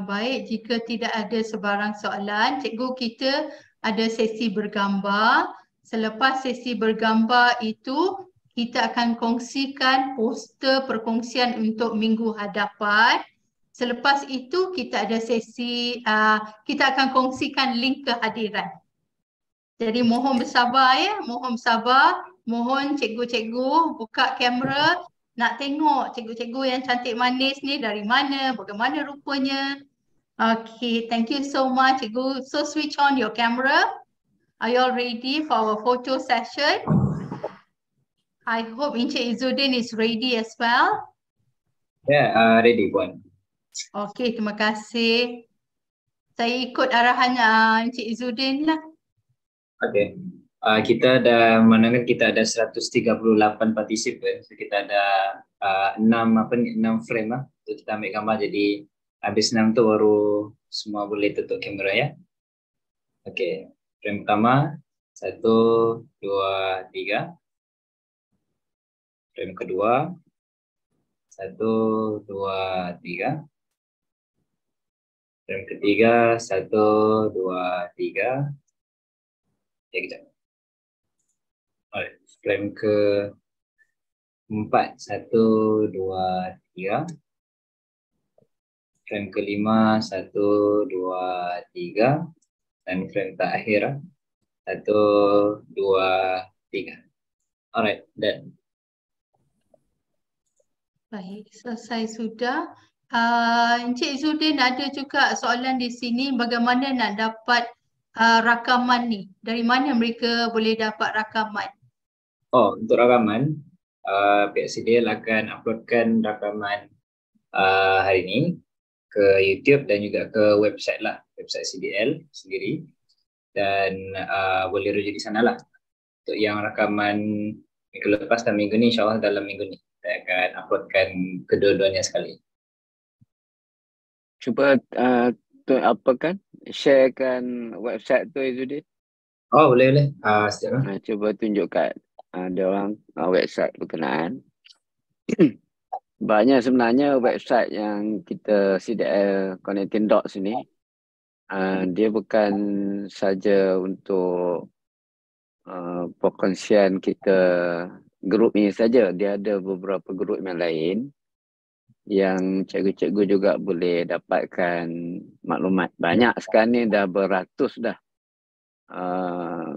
Speaker 2: Baik, jika tidak ada sebarang soalan, cikgu kita ada sesi bergambar. Selepas sesi bergambar itu, kita akan kongsikan poster perkongsian untuk minggu hadapan. Selepas itu kita ada sesi, kita akan kongsikan link kehadiran. Jadi mohon bersabar ya, mohon bersabar. Mohon cikgu-cikgu buka kamera, nak tengok cikgu-cikgu yang cantik manis ni dari mana, bagaimana rupanya. Okay, thank you so much cikgu. So switch on your camera. Are you all ready for our photo session? I hope Encik Izzuddin is ready as well.
Speaker 7: Yeah, ready Puan.
Speaker 2: Okay, terima kasih. Saya ikut arahan Encik Izzuddin lah.
Speaker 7: Okay. Kita ada kita ada 138 participant. So kita ada 6 frame lah untuk kita ambil gambar. Jadi habis 6 tu baru semua boleh tutup kamera ya. Okay. Frame pertama 1, 2, 3. Frame kedua 1, 2, 3. Frame ketiga 1, 2, 3. Okay, kejap. Alright, frame ke-4 1, 2, 3. Frame ke-5 1, 2, 3. Dan frame terakhir 1, 2, 3. Alright, done.
Speaker 2: Baik, selesai sudah. Encik Izzuddin ada juga soalan di sini, bagaimana nak dapat rakaman ni? Dari mana mereka boleh dapat rakaman?
Speaker 7: Oh, untuk rakaman, pihak CDL akan uploadkan rakaman hari ini ke YouTube dan juga ke website lah, website CDL sendiri, dan boleh rujuk di sana lah. Untuk yang rakaman minggu lepas dan minggu ni, insyaAllah dalam minggu ni saya akan uploadkan kedua-duanya sekali.
Speaker 1: Cuba sharekan website tu Izzuddin.
Speaker 7: Oh, boleh. Setiap
Speaker 1: Cuba tunjukkan ada orang website berkenaan. Banyak sebenarnya website yang kita CDL Connecting Dots ni, dia bukan saja untuk perkongsian kita grup ini saja. Dia ada beberapa grup yang lain yang cikgu-cikgu juga boleh dapatkan maklumat. Banyak sekarang ni dah beratus dah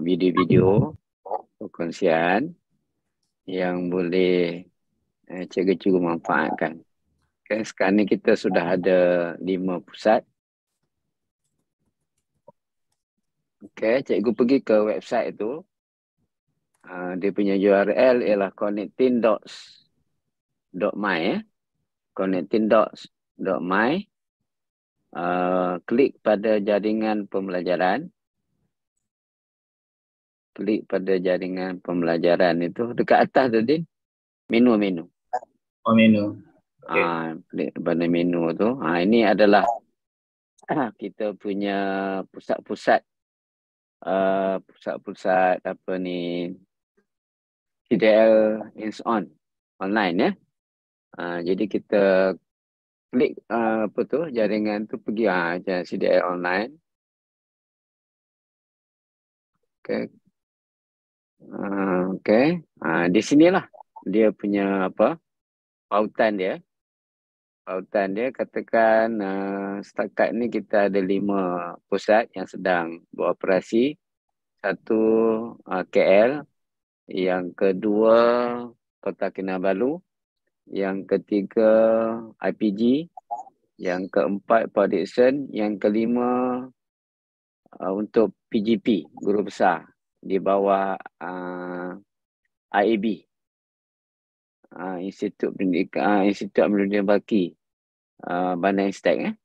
Speaker 1: video-video perkongsian yang boleh cikgu-cikgu manfaatkan. Okay, sekarang ni kita sudah ada 5 pusat. Okay, cikgu pergi ke website itu. Dia punya URL ialah connectingdots.my ya. Connectingdots.my. Klik pada jaringan pembelajaran. Klik pada jaringan pembelajaran itu dekat atas tadi menu.
Speaker 7: Oh, menu. Okay.
Speaker 1: Klik pada menu tu. Ini adalah kita punya pusat-pusat apa ni, CDL hands-on online ya. Jadi kita klik apa tu jaringan tu, pergi CDL online. Okay. Di sinilah dia punya pautan dia. Katakan setakat ni kita ada 5 pusat yang sedang beroperasi. 1 KL, yang kedua Kota Kinabalu, yang ketiga IPG, yang keempat Port Dickson, yang kelima untuk PGP, guru besar di bawah IAB, Institut Pendidikan Baki, Bandar Instek.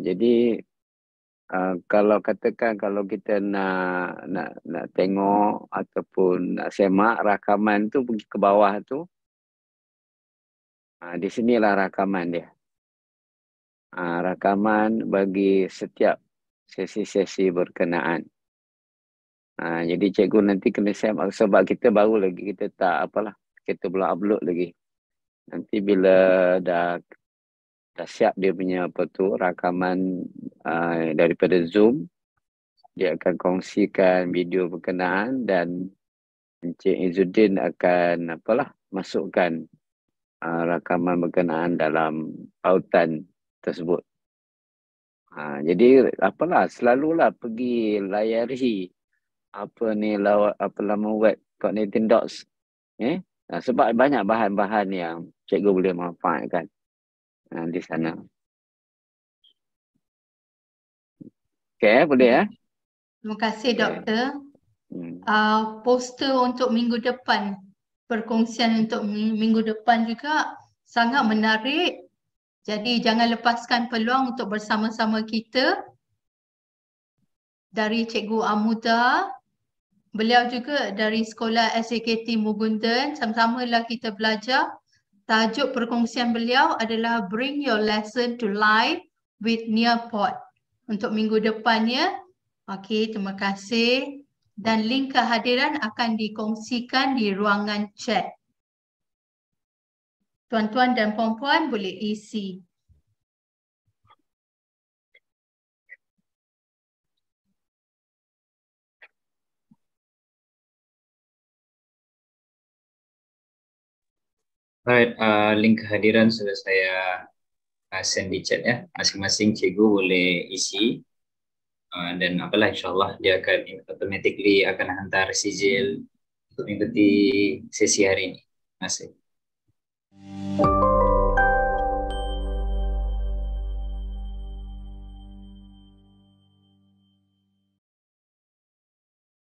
Speaker 1: Jadi kalau katakan kalau kita nak tengok ataupun nak semak rakaman tu pergi ke bawah tu, di sinilah rakaman dia. Rakaman bagi setiap sesi-sesi berkenaan. Jadi cikgu nanti kena semak sebab kita baru lagi, kita tak apalah, kita belum upload lagi. Nanti bila dah siap dia punya apa tu rakaman daripada Zoom, dia akan kongsikan video berkenaan dan Encik Izzuddin akan apalah masukkan rakaman berkenaan dalam pautan tersebut. Jadi apalah selalulah pergi layari laman web Cognitive Dots. Sebab banyak bahan-bahan yang cikgu boleh manfaatkan di sana. Okey, boleh
Speaker 2: Terima kasih doktor. Poster untuk minggu depan, perkongsian untuk minggu depan juga sangat menarik. Jadi jangan lepaskan peluang untuk bersama-sama kita. Dari Cikgu Amuda, beliau juga dari Sekolah SJKT Mugundan, sama-samalah kita belajar. Tajuk perkongsian beliau adalah Bring Your Lesson to Life with Nearpod. Untuk minggu depannya, okey, terima kasih. Dan link kehadiran akan dikongsikan di ruangan chat. Tuan-tuan dan puan-puan boleh isi.
Speaker 7: Alright, link kehadiran sudah saya send di chat ya. Masing-masing cikgu boleh isi. Dan apalah insyaAllah dia akan automatically akan hantar sijil untuk mengikuti sesi hari ini. Terima kasih.